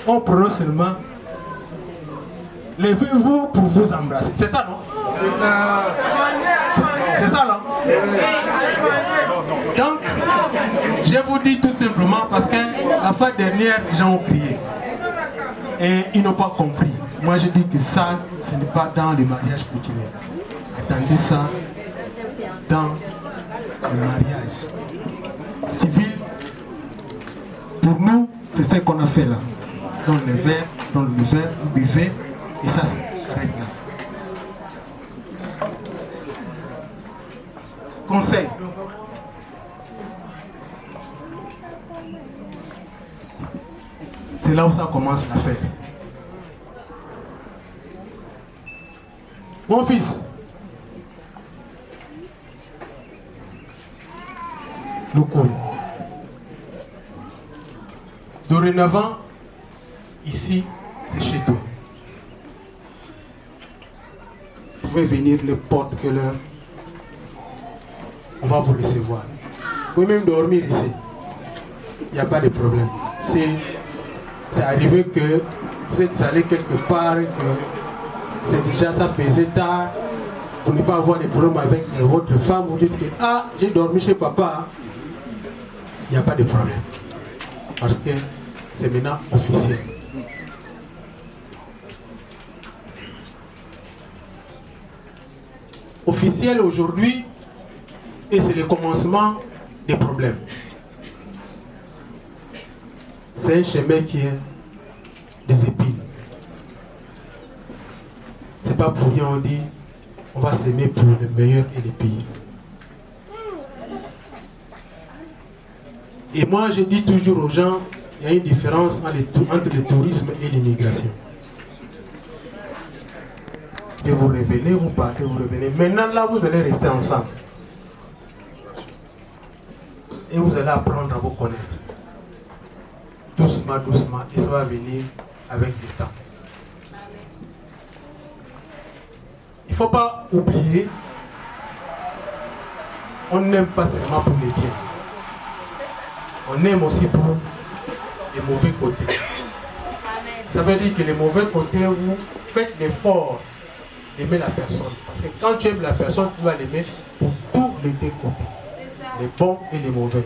on prononce seulement levez-vous pour vous embrasser. C'est ça, non? C'est ça, non? Donc, je vous dis tout simplement parce que la fois dernière, les gens ont prié. Et ils n'ont pas compris. Moi, je dis que ça, ce n'est pas dans le mariage coutumier. Attendez ça dans le mariage civil. Pour nous, c'est ce qu'on a fait là. Dans le verre, vous buvez, et ça s'arrête là. Conseil. C'est là où ça commence l'affaire. Mon fils, nous connaissons. Dorénavant, ici, c'est chez toi. Vous pouvez venir n'importe quelle heure. On va vous recevoir. Vous pouvez même dormir ici. Il n'y a pas de problème. C'est arrivé que vous êtes allé quelque part, que c'est déjà ça faisait tard, pour ne pas avoir des problèmes avec votre femme, vous dites que ah, j'ai dormi chez papa. Il n'y a pas de problème. Parce que c'est maintenant officiel. Officiel aujourd'hui, et c'est le commencement des problèmes. C'est un chemin qui est des épines. C'est pas pour rien on dit on va s'aimer pour le meilleur et le pire. Et moi, je dis toujours aux gens, il y a une différence entre le tourisme et l'immigration. Et vous revenez, vous partez, vous revenez. Maintenant, là, vous allez rester ensemble. Et vous allez apprendre à vous connaître. Doucement, doucement. Et ça va venir avec le temps. Il ne faut pas oublier, on n'aime pas seulement pour les biens. On aime aussi pour les mauvais côtés. Ça veut dire que les mauvais côtés, vous faites l'effort d'aimer la personne. Parce que quand tu aimes la personne, tu vas l'aimer pour tous les deux côtés. Les bons et les mauvais.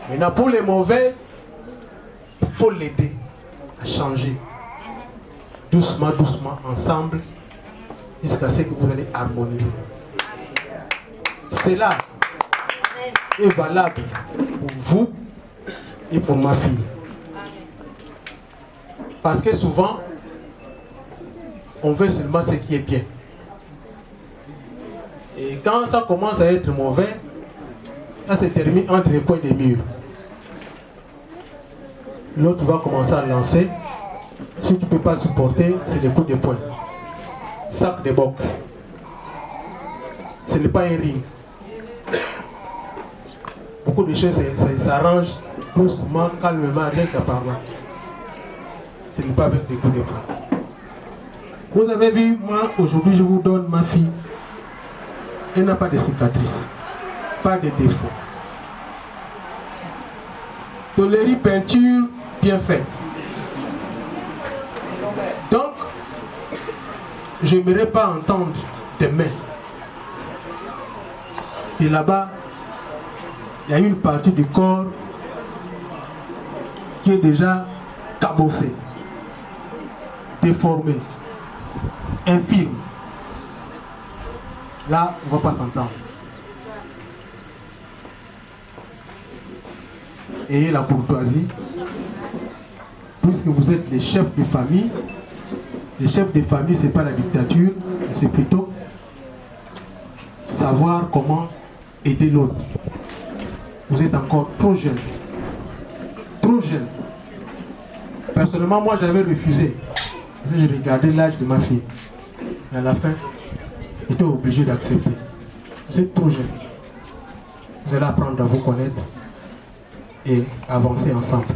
Maintenant, pour les mauvais, il faut l'aider à changer. Doucement, doucement, ensemble, jusqu'à ce que vous allez harmoniser. Cela est valable pour vous et pour ma fille. Parce que souvent, on veut seulement ce qui est bien. Et quand ça commence à être mauvais, ça se termine entre les coins des murs. L'autre va commencer à lancer. Si tu ne peux pas supporter, c'est des coups de poing. Sac de boxe. Ce n'est pas un ring. Beaucoup de choses s'arrangent doucement, calmement, rien qu'à parler. Ce n'est pas avec des coups de poing. Vous avez vu, moi, aujourd'hui, je vous donne ma fille. Elle n'a pas de cicatrices, pas de défauts. Tolérie peinture bien faite. Donc, je n'aimerais pas entendre tes mains. Et là-bas, il y a une partie du corps qui est déjà cabossée, déformée, infirme. Là, on ne va pas s'entendre. Ayez la courtoisie, puisque vous êtes les chefs de famille. Les chefs de famille, ce n'est pas la dictature, mais c'est plutôt savoir comment aider l'autre. Vous êtes encore trop jeune. Trop jeune. Personnellement, moi, j'avais refusé. Parce que j'ai regardé l'âge de ma fille. Mais à la fin, j'étais obligé d'accepter. Vous êtes trop jeune. Vous allez apprendre à vous connaître et avancer ensemble.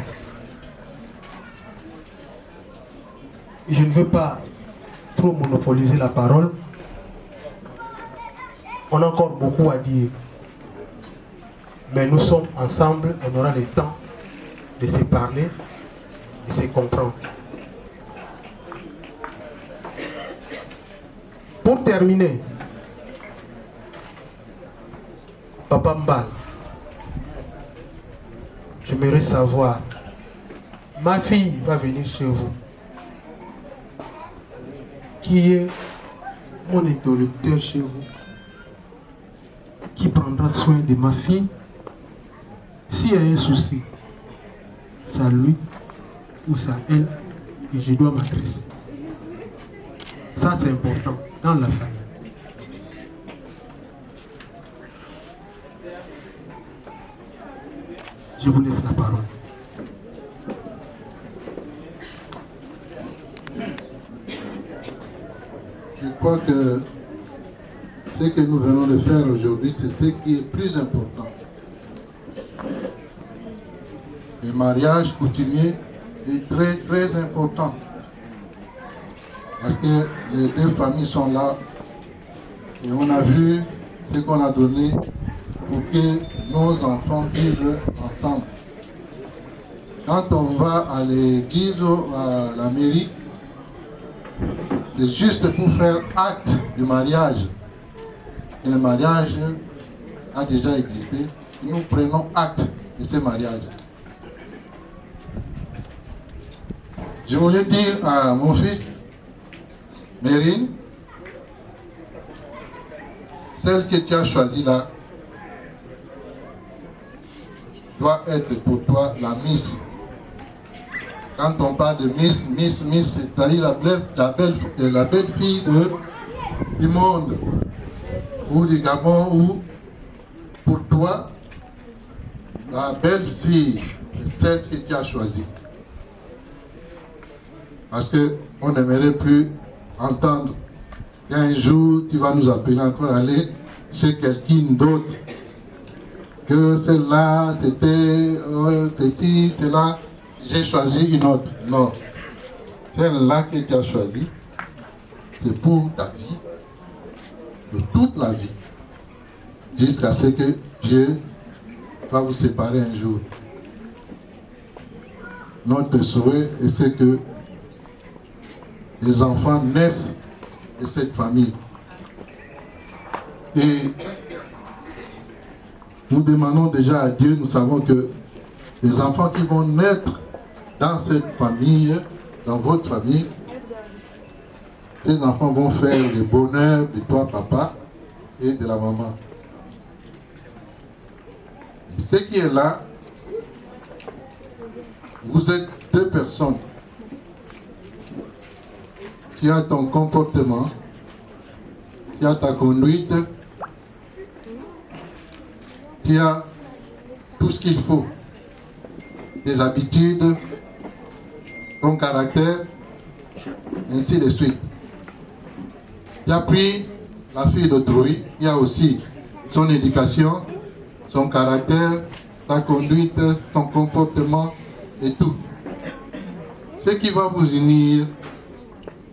Et je ne veux pas trop monopoliser la parole. On a encore beaucoup à dire. Mais nous sommes ensemble, on aura le temps de se parler, de se comprendre. Pour terminer, Papa Mbal, j'aimerais savoir, ma fille va venir chez vous. Qui est mon interlocuteur chez vous? Qui prendra soin de ma fille? S'il y a un souci, c'est à lui ou c'est à elle que je dois m'adresser. Ça, c'est important dans la famille. Je vous laisse la parole. Je crois que ce que nous venons de faire aujourd'hui, c'est ce qui est plus important. Le mariage coutumier est très très important. Parce que les deux familles sont là et on a vu ce qu'on a donné pour que nos enfants vivent ensemble. Quand on va à l'église ou à la mairie, c'est juste pour faire acte du mariage. Et le mariage a déjà existé. Nous prenons acte de ce mariage. Je voulais dire à mon fils, Mérine, celle que tu as choisie là, doit être pour toi la Miss. Quand on parle de Miss, c'est-à-dire la belle fille du monde, ou du Gabon, ou pour toi, la belle-fille, c'est celle que tu as choisie. Parce qu'on n'aimerait plus entendre qu'un jour tu vas nous appeler encore aller chez quelqu'un d'autre. Que celle-là, c'était ceci, celle-là, j'ai choisi une autre. Non. Celle-là que tu as choisie, c'est pour ta vie, de toute la vie, jusqu'à ce que Dieu va vous séparer un jour. Notre souhait, c'est que les enfants naissent de cette famille. Et nous demandons déjà à Dieu, nous savons que les enfants qui vont naître dans cette famille, dans votre famille, ces enfants vont faire le bonheur de toi, papa, et de la maman. Et ce qui est là, vous êtes deux personnes. Tu as ton comportement, tu as ta conduite, tu as tout ce qu'il faut, tes habitudes, ton caractère, ainsi de suite. Tu as pris la fille d'autrui, il y a aussi son éducation, son caractère, sa conduite, son comportement et tout. Ce qui va vous unir,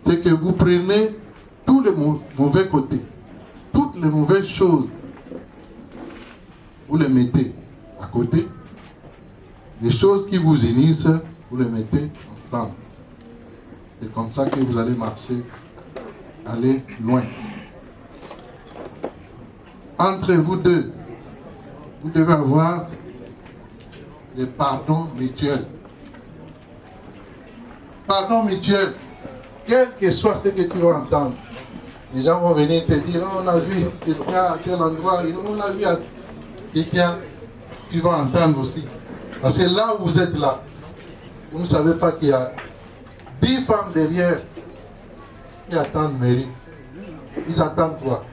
c'est que vous prenez tous les mauvais côtés, toutes les mauvaises choses, vous les mettez à côté. Les choses qui vous unissent, vous les mettez ensemble. C'est comme ça que vous allez marcher, aller loin. Entre vous deux, vous devez avoir des pardons mutuels. Pardon mutuel, quel que soit ce que tu vas entendre. Les gens vont venir te dire, oh, on a vu quelqu'un à tel endroit, on a vu quelqu'un, tu vas entendre aussi. Parce que là où vous êtes là, vous ne savez pas qu'il y a 10 femmes derrière qui attendent Mary. Ils attendent quoi?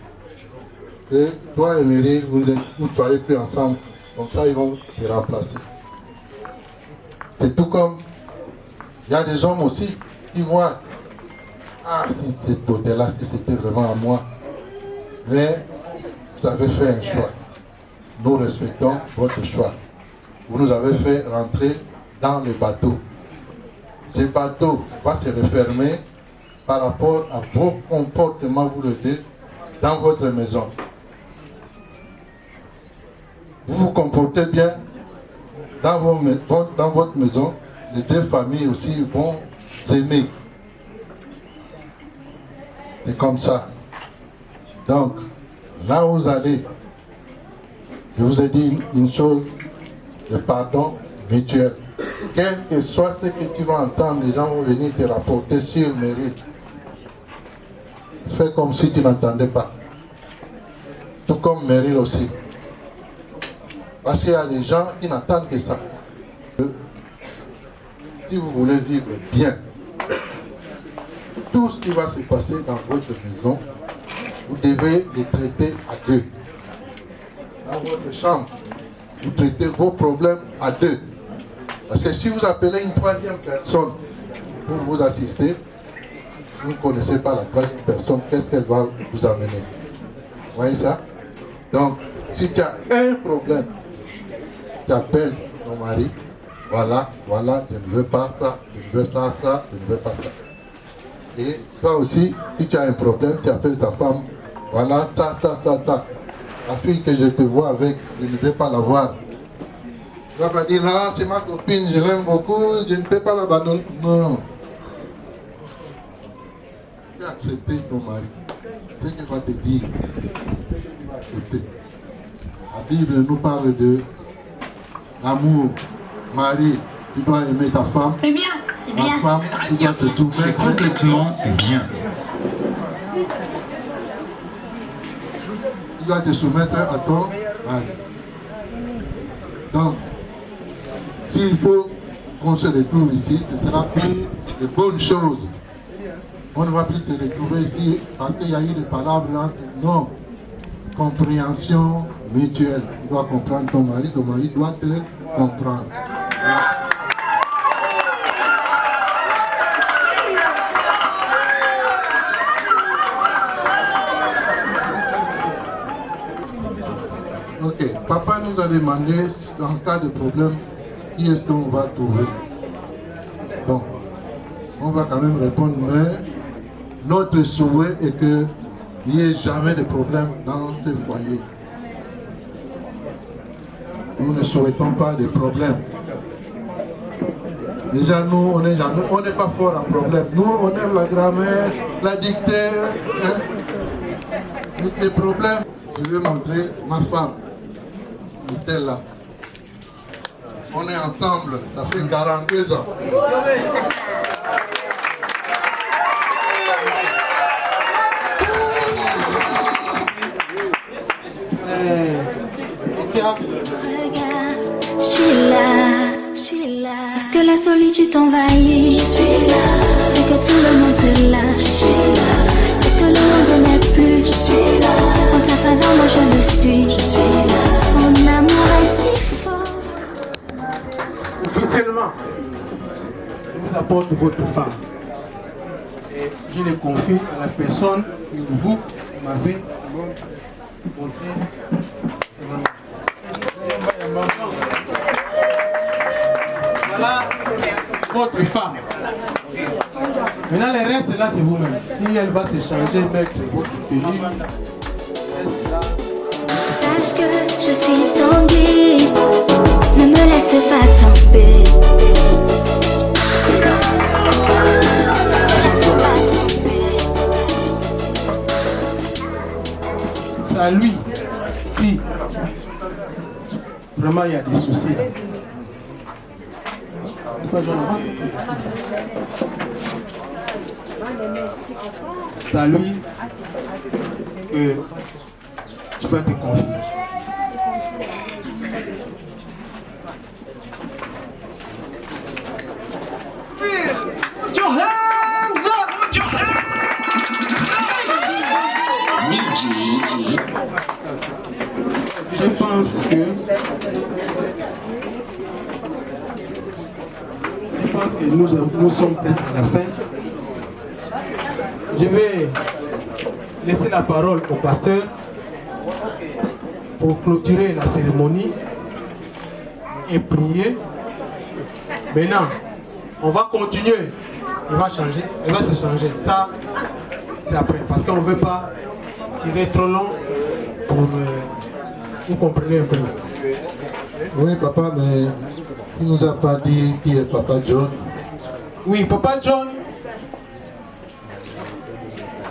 Et toi et Mary, vous ne soyez plus ensemble. Comme ça, ils vont te remplacer. C'est tout comme, il y a des hommes aussi qui voient, ah, si cette beauté-là, si c'était vraiment à moi. Mais vous avez fait un choix. Nous respectons votre choix. Vous nous avez fait rentrer dans le bateau. Ce bateau va se refermer par rapport à vos comportements, vous le dites, dans votre maison. Vous vous comportez bien dans votre maison, les deux familles aussi vont s'aimer. C'est comme ça. Donc, là où vous allez, je vous ai dit une chose, le pardon mutuel. Quel que soit ce que tu vas entendre, les gens vont venir te rapporter sur mérite. Fais comme si tu n'entendais pas. Tout comme Meryl aussi. Parce qu'il y a des gens qui n'attendent que ça. Si vous voulez vivre bien, tout ce qui va se passer dans votre maison, vous devez les traiter à deux. Dans votre chambre, vous traitez vos problèmes à deux. Parce que si vous appelez une troisième personne pour vous assister, vous ne connaissez pas la troisième personne, qu'est-ce qu'elle va vous amener? Vous voyez ça? Donc, si tu as un problème, tu appelles ton mari, voilà, je ne veux pas ça, je ne veux pas ça, je ne veux pas ça. Et toi aussi, si tu as un problème, tu appelles ta femme, voilà, ça. La fille que je te vois avec, je ne vais pas la voir. Tu vas pas dire, non, c'est ma copine, je l'aime beaucoup, je ne peux pas l'abandonner. Non. Tu as accepté ton mari. Ce qu'il va te dire, tu vas accepter. La Bible nous parle de l'amour. Mari, tu dois aimer ta femme. C'est bien, c'est bien. Ta femme, tu dois te soumettre. C'est complètement bien. Tu dois te soumettre à ton mari. Donc, s'il faut qu'on se retrouve ici, ce sera plus de bonnes choses. On ne va plus te retrouver ici parce qu'il y a eu des palabres entre non. Compréhension mutuelle. Tu dois comprendre ton mari doit te comprendre. Ok, papa nous a demandé en cas de problème, qui est-ce qu'on va trouver. Bon, on va quand même répondre, mais notre souhait est qu'il n'y ait jamais de problème dans ce foyer. Nous ne souhaitons pas de problème. Déjà, nous, on n'est pas fort en problème. Nous, on aime la grammaire, la dictée. Hein. Des problèmes. Je vais montrer ma femme. Elle est là. On est ensemble. Ça fait 42 ans. Je suis là, parce que la solitude t'envahit. Je suis là, et que tout le monde te lâche. Je suis là, parce que le monde n'est plus. Je suis là, en ta faveur moi je le suis. Je suis là, mon amour est si fort. Officiellement, je vous apporte votre femme. Et je les confie à la personne que vous m'avez montré. Voilà votre femme. Maintenant, le reste, là, c'est vous-même. Si elle va se changer, mettre votre tenue, Sache que je suis ton guide. Ne me laisse pas tomber. ça lui, si vraiment il y a des soucis là. Ça lui que tu vas te confier. Je pense que nous sommes presque à la fin. Je vais laisser la parole au pasteur pour clôturer la cérémonie et prier. Maintenant, on va continuer. Il va changer, il va se changer. Ça, c'est après. Parce qu'on ne veut pas tirer trop long pour... vous comprenez un peu. Oui, papa, mais il ne nous a pas dit qui est Papa John. Oui, Papa John,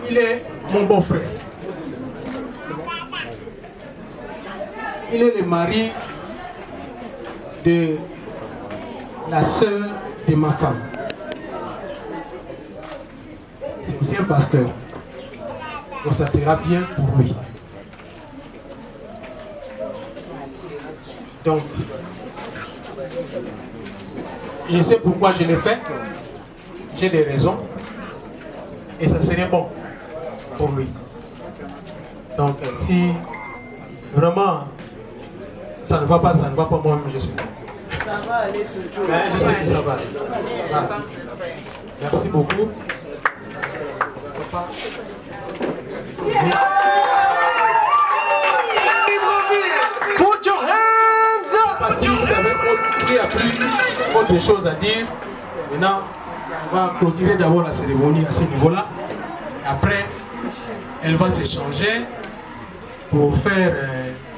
il est mon beau-frère. Il est le mari de la sœur de ma femme. C'est aussi un pasteur. Donc ça sera bien pour lui. Donc, je sais pourquoi je l'ai fait. J'ai des raisons. Et ça serait bon pour lui. Donc, si vraiment ça ne va pas, moi je suis. Ça va aller toujours. Mais je sais que ça va aller. Voilà. Merci beaucoup. Papa. Put your hands up! Si vous avez s'il y a plus autre chose à dire, maintenant on va clôturer d'abord la cérémonie à ce niveau-là. Après, elle va s'échanger pour faire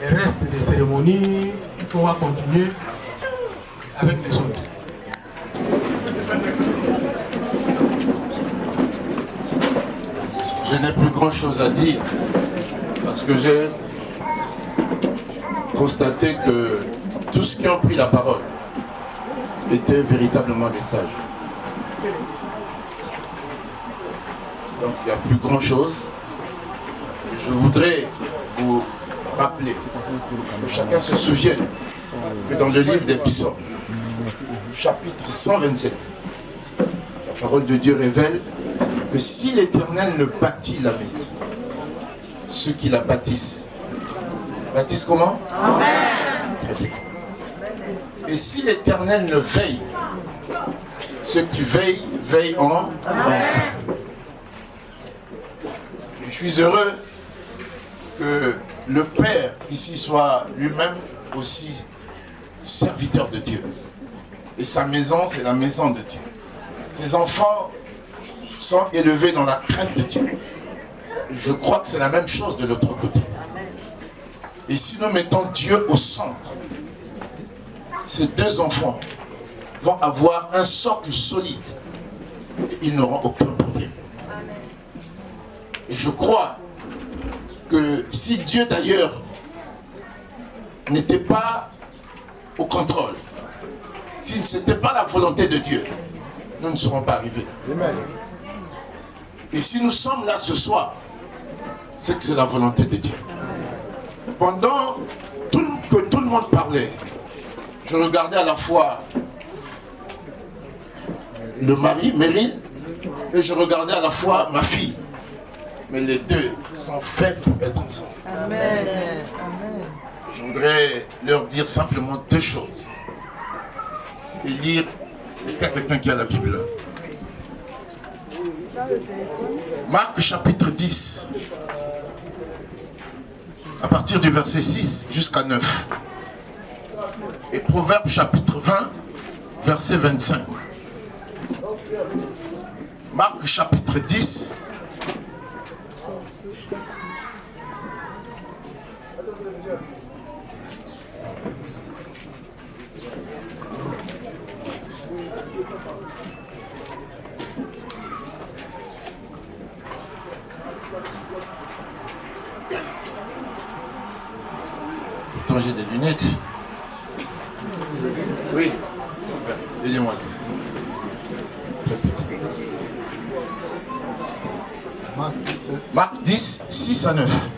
le reste des cérémonies. On va continuer avec les autres. Je n'ai plus grand chose à dire parce que j'ai constaté que tous ceux qui ont pris la parole étaient véritablement des sages. Donc il n'y a plus grand chose. Je voudrais vous rappeler que chacun se souvienne que dans le livre des Psaumes, chapitre 127, la parole de Dieu révèle que si l'Éternel ne bâtit la maison, ceux qui la bâtissent comment? Amen. Très bien. Et si l'Éternel ne veille, ceux qui veillent, veillent en vain. Je suis heureux que le Père ici soit lui-même aussi serviteur de Dieu. Et sa maison, c'est la maison de Dieu. Ses enfants sont élevés dans la crainte de Dieu. Je crois que c'est la même chose de l'autre côté. Et si nous mettons Dieu au centre, ces deux enfants vont avoir un socle solide et ils n'auront aucun problème. Et je crois que si Dieu d'ailleurs n'était pas au contrôle, si ce n'était pas la volonté de Dieu, nous ne serons pas arrivés. Et si nous sommes là ce soir, c'est que c'est la volonté de Dieu. Pendant que tout le monde parlait, je regardais à la fois le mari, Meryl, et je regardais à la fois ma fille. Mais les deux sont faits pour être ensemble. Amen. Je voudrais leur dire simplement deux choses. Et lire, est-ce qu'il y a quelqu'un qui a la Bible là? Marc chapitre 10, à partir du verset 6 jusqu'à 9. Et Proverbe chapitre 20, verset 25. Marc chapitre 10. Pourtant j'ai des lunettes. Oui. Aidez-moi. Marc 10, 6 à 9.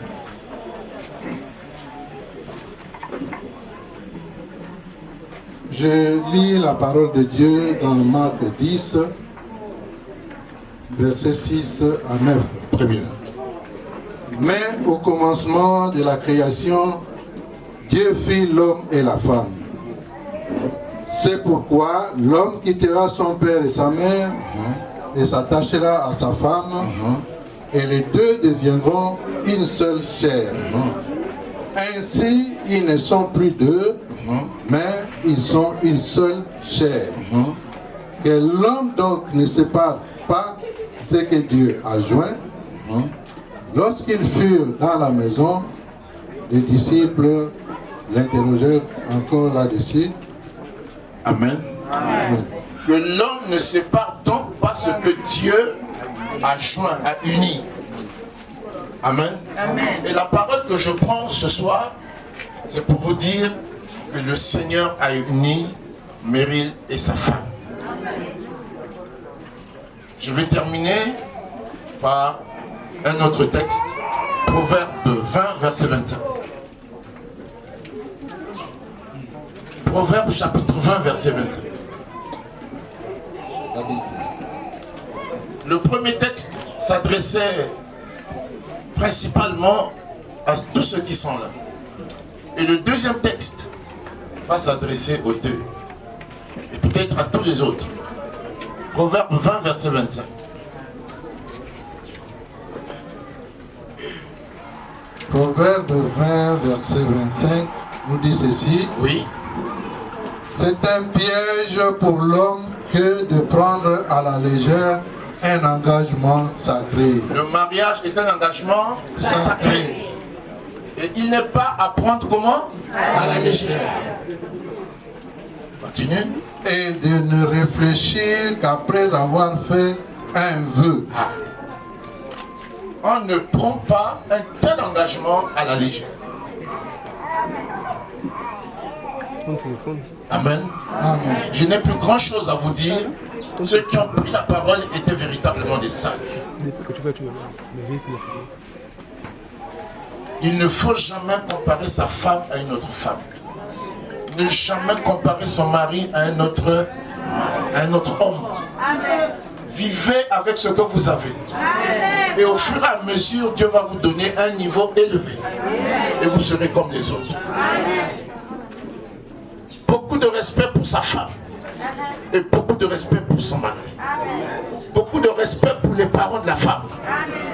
Je lis la parole de Dieu dans Marc 10, versets 6 à 9. Très bien. Mais au commencement de la création, Dieu fit l'homme et la femme. C'est pourquoi l'homme quittera son père et sa mère et s'attachera à sa femme, et les deux deviendront une seule chair. Ainsi, ils ne sont plus deux, mais ils sont une seule chair. Que l'homme donc ne sépare pas ce que Dieu a joint. Lorsqu'ils furent dans la maison, les disciples l'interrogèrent encore là-dessus. Amen. Amen. Que l'homme ne sépare donc pas ce que Dieu a joint, a uni. Amen. Amen. Et la parole que je prends ce soir, c'est pour vous dire que le Seigneur a uni Meryl et sa femme. Je vais terminer par un autre texte, Proverbe 20, verset 25. Proverbe chapitre 20, verset 25. Le premier texte s'adressait principalement à tous ceux qui sont là. Et le deuxième texte va s'adresser aux deux. Et peut-être à tous les autres. Proverbe 20, verset 25. Proverbe 20, verset 25 nous dit ceci. Oui. C'est un piège pour l'homme que de prendre à la légère un engagement sacré. Le mariage est un engagement sacré. Et il n'est pas à prendre comment? À la légère. Continue. Et de ne réfléchir qu'après avoir fait un vœu. On ne prend pas un tel engagement à la légère. Amen. Amen. Je n'ai plus grand chose à vous dire. Ceux qui ont pris la parole étaient véritablement des sages. Il ne faut jamais comparer sa femme à une autre femme. Ne jamais comparer son mari à un autre homme. Vivez avec ce que vous avez. Et au fur et à mesure, Dieu va vous donner un niveau élevé. Et vous serez comme les autres. Beaucoup de respect pour sa femme. Et beaucoup de respect pour son mari. Beaucoup de respect pour les parents de la femme.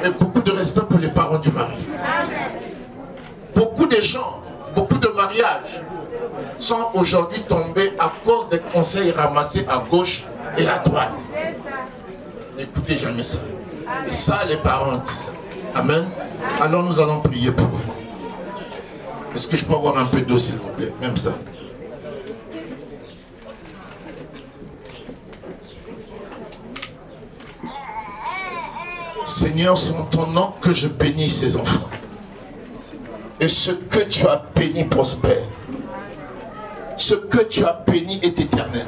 Et beaucoup de respect pour les parents du mari. Beaucoup de gens, beaucoup de mariages sont aujourd'hui tombés à cause des conseils ramassés à gauche et à droite. N'écoutez jamais ça. Et ça, les parents disent. Amen. Alors nous allons prier pour eux. Est-ce que je peux avoir un peu d'eau, s'il vous plaît? Même ça. Seigneur, c'est en ton nom que je bénis ces enfants. Et ce que tu as béni prospère. Ce que tu as béni est éternel.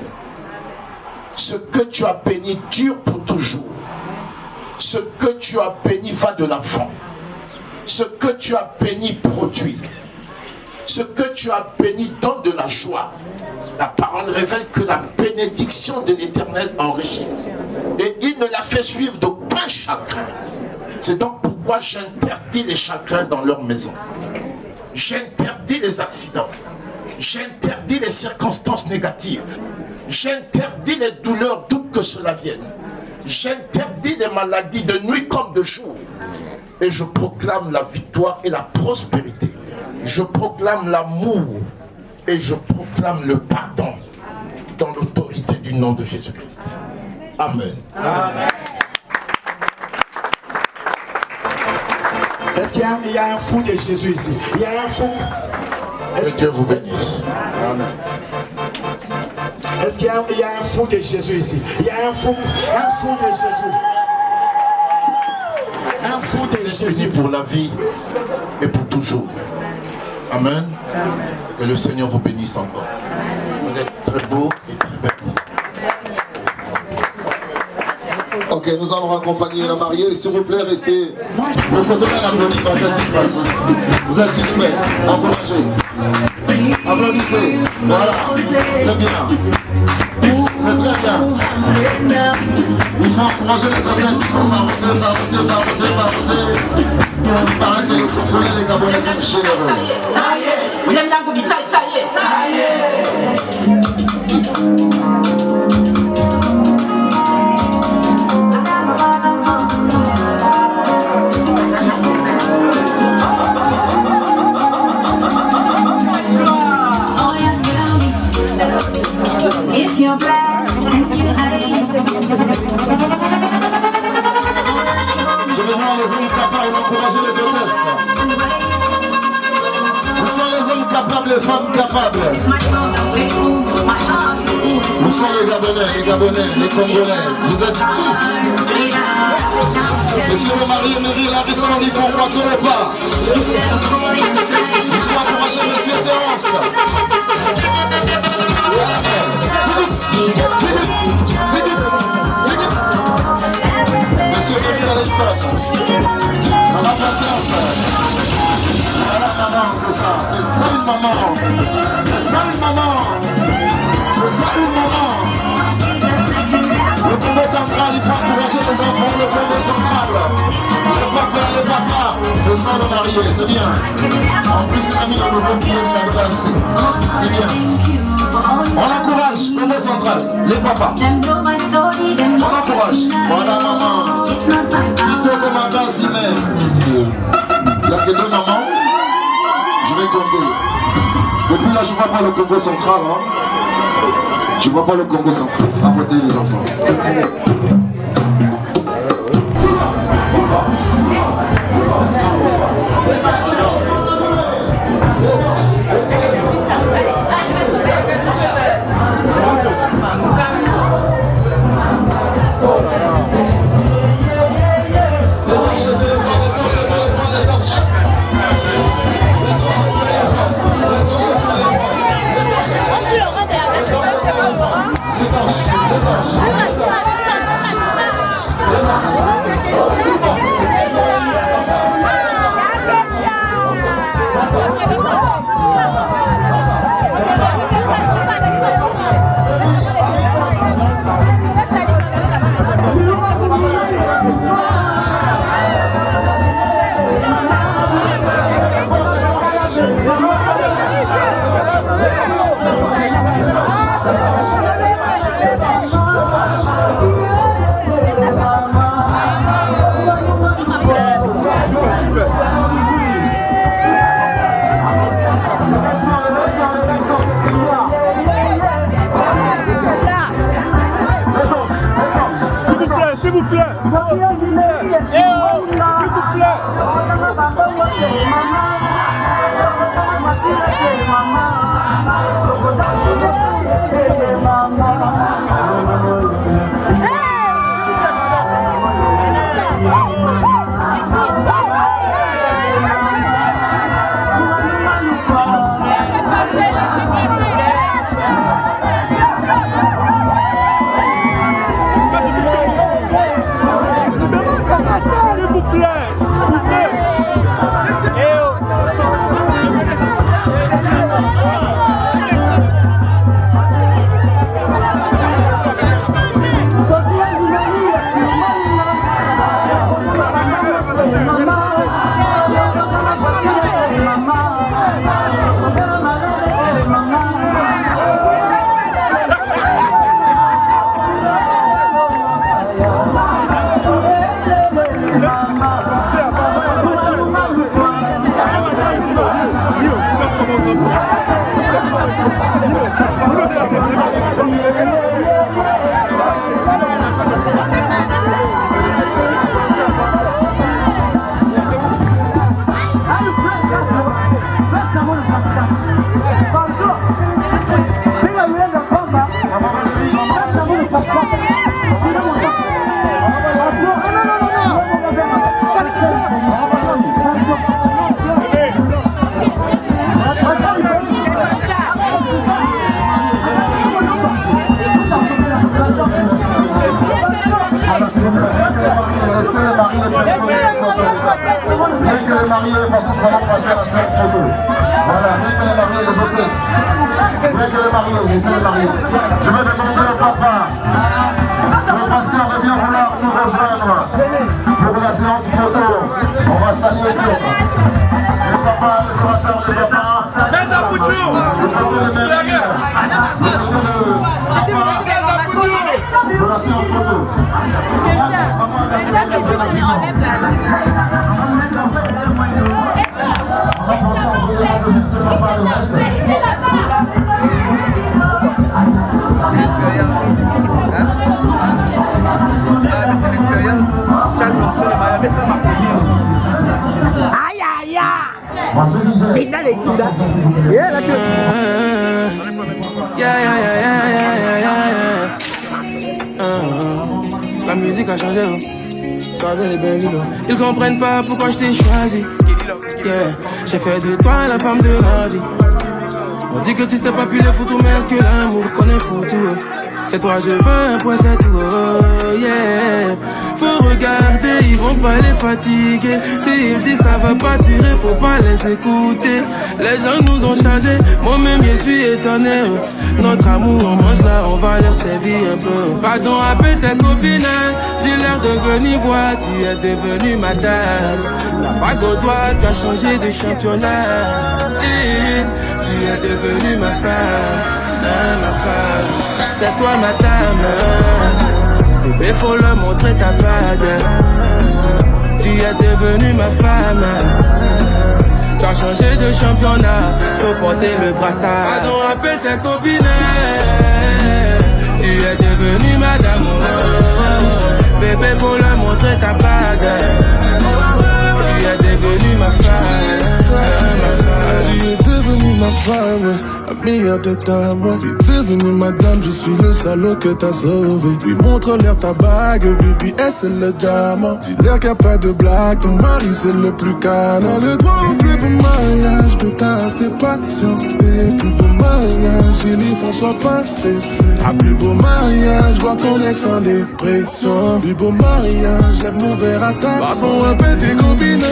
Ce que tu as béni dure pour toujours. Ce que tu as béni va de l'avant. Ce que tu as béni produit. Ce que tu as béni donne de la joie. La parole révèle que la bénédiction de l'Éternel enrichit. Et il ne la fait suivre d'aucun chagrin. C'est donc pourquoi j'interdis les chagrins dans leur maison. J'interdis les accidents. J'interdis les circonstances négatives. J'interdis les douleurs d'où que cela vienne. J'interdis les maladies de nuit comme de jour. Et je proclame la victoire et la prospérité. Je proclame l'amour et je proclame le pardon dans l'autorité du nom de Jésus-Christ. Amen. Amen. Est-ce qu'il y a un fou de Jésus ici? Il y a un fou. Que Dieu vous bénisse. Amen. Est-ce qu'il y a un fou de Jésus ici? Il y a un fou de Jésus. Un fou de Jésus. Pour la vie et pour toujours. Amen. Que le Seigneur vous bénisse encore. Vous êtes très beaux et très belles. Ok, nous allons accompagner la mariée. S'il vous plaît, restez. Le protocole applaudit. Qu'est-ce qui se passe? Vous êtes suspect. Encouragez. Applaudissez. Voilà. C'est bien. C'est très bien. Il faut encourager les adresses. Il faut fabriquer. Il paraît que les Congolais et les Gabonais sont généreux. If you're blessed and you hate. Je vais voir les hommes capables d'encourager les hôtesses. Où sont les hommes capables, les femmes capables? Où sont les Gabonais, les Congolais? Vous êtes tous. Monsieur le mari et Mary, la descente, il faut emboîter le pas. Il faut encourager Monsieur Terence. Monsieur Mary Alexandre. Maman patience. Voilà maman, c'est ça. C'est ça une maman. C'est ça une maman. C'est ça une maman. Le Congo central, il faut encourager les enfants. Le Congo central. Les papas. C'est ça le marié, c'est bien. En plus, il a mis le nouveau pied de la glace. C'est bien. On encourage, Congo central, les papas. On encourage. Voilà maman. Ito comme un gars si même. Il n'y a que deux mamans. Je vais compter. Depuis là, je ne vois pas le Congo central. Hein. Je ne vois pas le Congo central. À côté les enfants. Je vais demander au papa, le pasteur de bien vouloir nous rejoindre pour la séance photo. On va saluer tout. Le papa, les orateurs, les papas. Le photo de Mérine. Pour la séance photo. Aïe aïe aïe. Tina les Tina. Yeah là La musique a changé, ça avait les belles vidéos. Ils comprennent pas pourquoi je t'ai choisi. Yeah, j'ai fait de toi la femme de ma vie. On dit que tu sais pas piler foutu, mais est-ce que l'amour connaît foutu? C'est toi je veux un point, c'est tout, oh yeah. Faut regarder, ils vont pas les fatiguer. S'ils disent ça va pas durer, faut pas les écouter. Les gens nous ont chargés, moi-même je suis étonné. Notre amour on mange là, on va leur servir un peu. Pardon, appelle tes copines, dis-leur de venir voir. Tu es devenue ma dame. La bague au doigt, tu as changé de championnat. Et tu es devenue ma femme, ma femme. C'est toi ma dame. Bébé faut leur montrer ta bague. Tu es devenue ma femme. Tu as changé de championnat, faut porter le brassard. Pardon, appelle tes copines. Tu es devenue madame. Bébé faut leur montrer ta bague. Tu es devenue ma femme, ma femme. Tu es devenue ma femme, la meilleure de ta moi. Tu es devenue madame, je suis le salaud que t'as sauvé. Puis montre-leur ta bague, VVS c'est le diamant. Dis-leur qu'il n'y a pas de blague, ton mari c'est le plus canon. Le droit au plus beau mariage, putain c'est patient. Le plus beau mariage, Gélie François pas stressé. Un plus beau mariage, voir ton ex en dépression. Plus beau mariage, lève mon verre à ta façon. Appelle tes copines,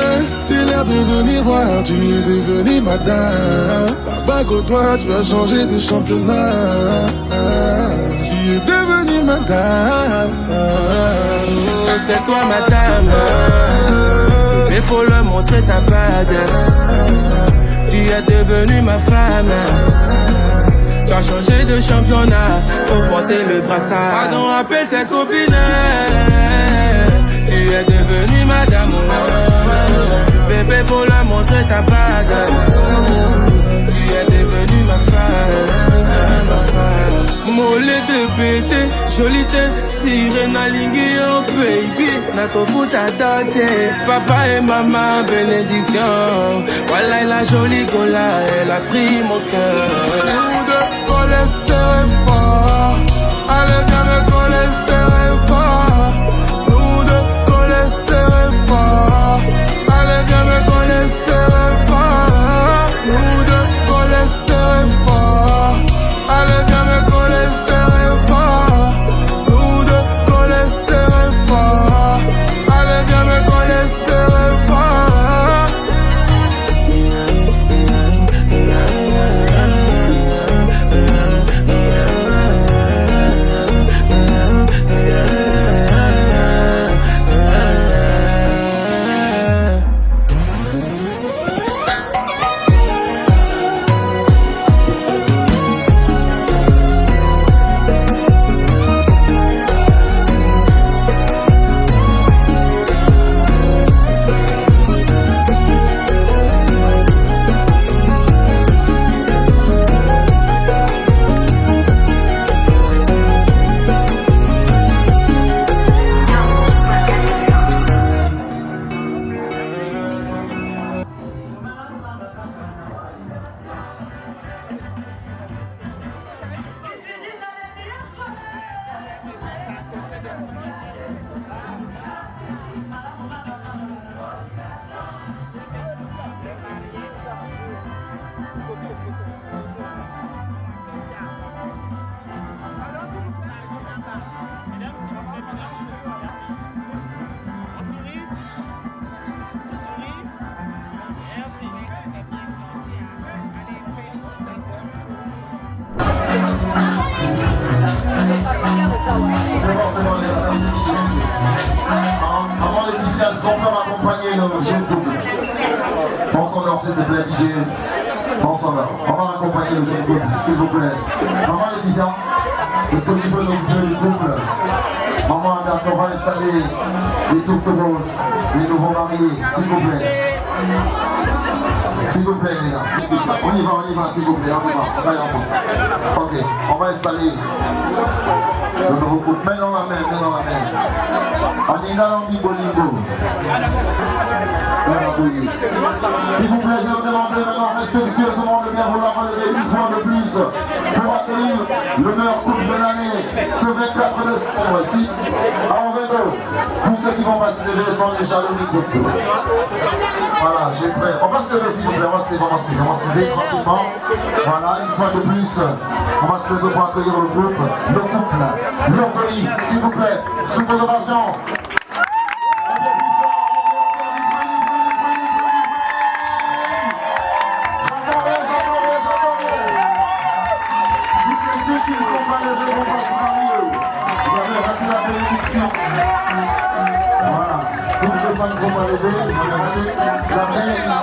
dis-leur de venir voir. Tu es devenue madame. La bague au doigt, tu as changé de championnat. Tu es devenue madame. C'est toi madame. Bébé faut leur montrer ta bague. Tu es devenue ma femme. Tu as changé de championnat, faut porter le brassard. Pardon, appelle tes copines. Tu es devenue madame. Bébé faut leur montrer ta bague. Tu es devenue ma femme, ma femme. Mollet de pété, joli teint, sirène aligné en baby. Nakofuta dote, papa et maman, bénédiction. Voilà la jolie gola, elle a pris mon cœur. Nous deux, on les serre fort. Allez, viens me coller, serre fort. Nous deux, on les serre fort. Allez, viens me coller, serre fort. Nous deux, on les serre fort. Allez, viens me coller, serre fort. Nous deux, on les serre fort. Allez, viens me coller, serre fort. Maman Laetitia, est-ce qu'on peut m'accompagner le jeune couple? Prends son or, s'il te plaît, DJ. Prends son or. On va accompagner le jeune couple, s'il vous plaît. Maman Laetitia, est-ce que tu peux t'occuper du couple? Maman Agathe, on va installer les tourtereaux, les nouveaux mariés, s'il vous plaît. S'il vous plaît, les gars. On y va, s'il vous plaît. On y va. Ok, on va installer le nouveau couple. Mets dans la main, mets dans la main. Aninga Lambi Bolingo. S'il vous plaît, je vais vous demander maintenant respectueusement de bien vouloir relever une fois de plus pour accueillir le meilleur couple de l'année, ce 24 décembre ici à Orvieto. Tous ceux qui vont pas se lever sont les jaloux du couple. Voilà, j'ai prêt. On va se lever s'il vous plaît, on va se lever tranquillement. Voilà, une fois de plus, on va se lever pour accueillir le couple, Locoli, s'il vous plaît, sous vos ovations. Qui ne sont pas levés vont pas se marier. Vous avez raté la bénédiction. Voilà. Toutes les femmes ne sont pas levées, vous avez raté la bénédiction.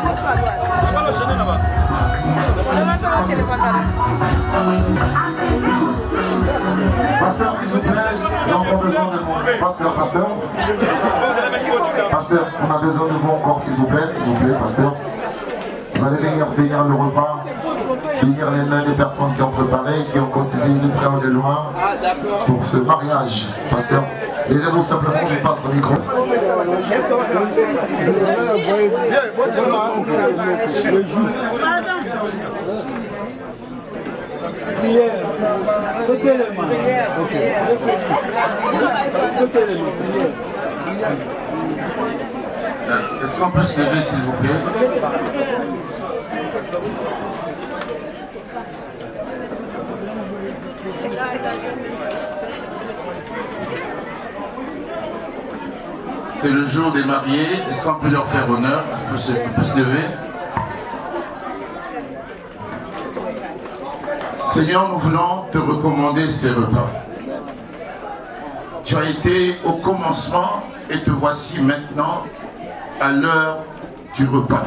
Pasteur, s'il vous plaît, j'ai encore besoin de mon... Pasteur, on a besoin de vous encore, s'il vous plaît, pasteur. Vous allez venir bénir le repas. Bénir les mains des personnes qui ont préparé, qui ont cotisé de près ou de loin pour ce mariage. Pasteur, aidez-vous simplement, je passe le micro. Est-ce qu'on peut se lever, s'il vous plaît? C'est le jour des mariés. Est-ce qu'on peut leur faire honneur? On peut se lever. Seigneur, nous voulons te recommander ces repas. Tu as été au commencement et te voici maintenant à l'heure du repas.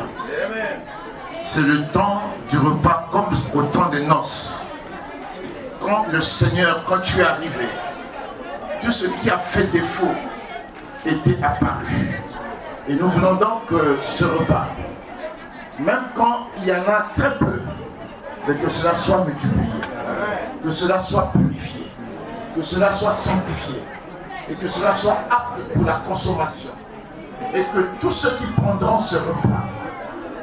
C'est le temps du repas comme au temps des noces. Quand le Seigneur, quand tu es arrivé, tout ce qui a fait défaut était apparu. Et nous voulons donc ce repas, même quand il y en a très peu, mais que cela soit multiplié, que cela soit purifié, que cela soit sanctifié et que cela soit apte pour la consommation. Et que tous ceux qui prendront ce repas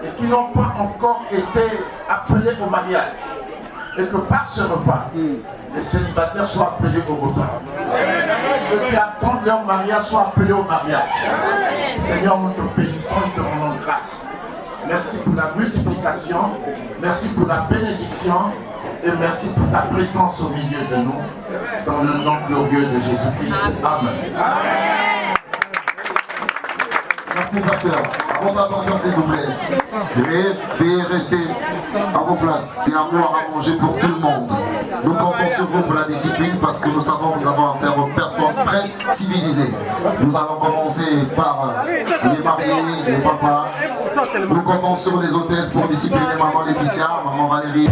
et qui n'ont pas encore été appelés au mariage, et que par ce repas, les célibataires soient appelés au repas. Ceux qui attendent leur mariage soient appelés au mariage. Seigneur, nous te bénissons et te rendons grâce. Merci pour la multiplication, merci pour la bénédiction et merci pour ta présence au milieu de nous. Dans le nom glorieux de Jésus-Christ. Amen. Merci pasteur. Votre attention s'il vous plaît. Veuillez rester à vos places. Il y a à boire à manger pour tout le monde. Nous comptons sur vous pour la discipline parce que nous savons que nous avons affaire aux personnes très civilisées. Nous allons commencer par les mariés, les papas. Nous comptons sur les hôtesses pour discipliner maman Laetitia, maman Valérie.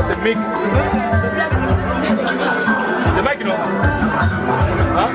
C'est Mick. C'est Mike, non? Hein?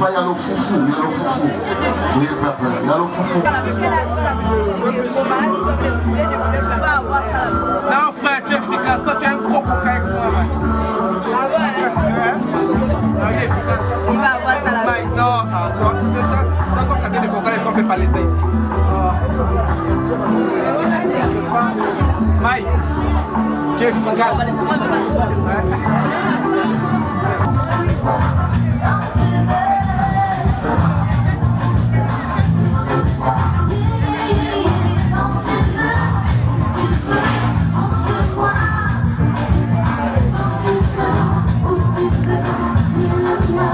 Il y a le foufou, il y a le foufou. Oui, papa, il y a le foufou. Non, frère, tu es efficace. Toi, tu es un gros coquin avec moi. Il est efficace. Il va avoir ça là. Non, d'accord, quand tu es le coquin, est-ce qu'on peut parler ça ici? Mike, tu es efficace. Où tu veux,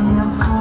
dernière fois.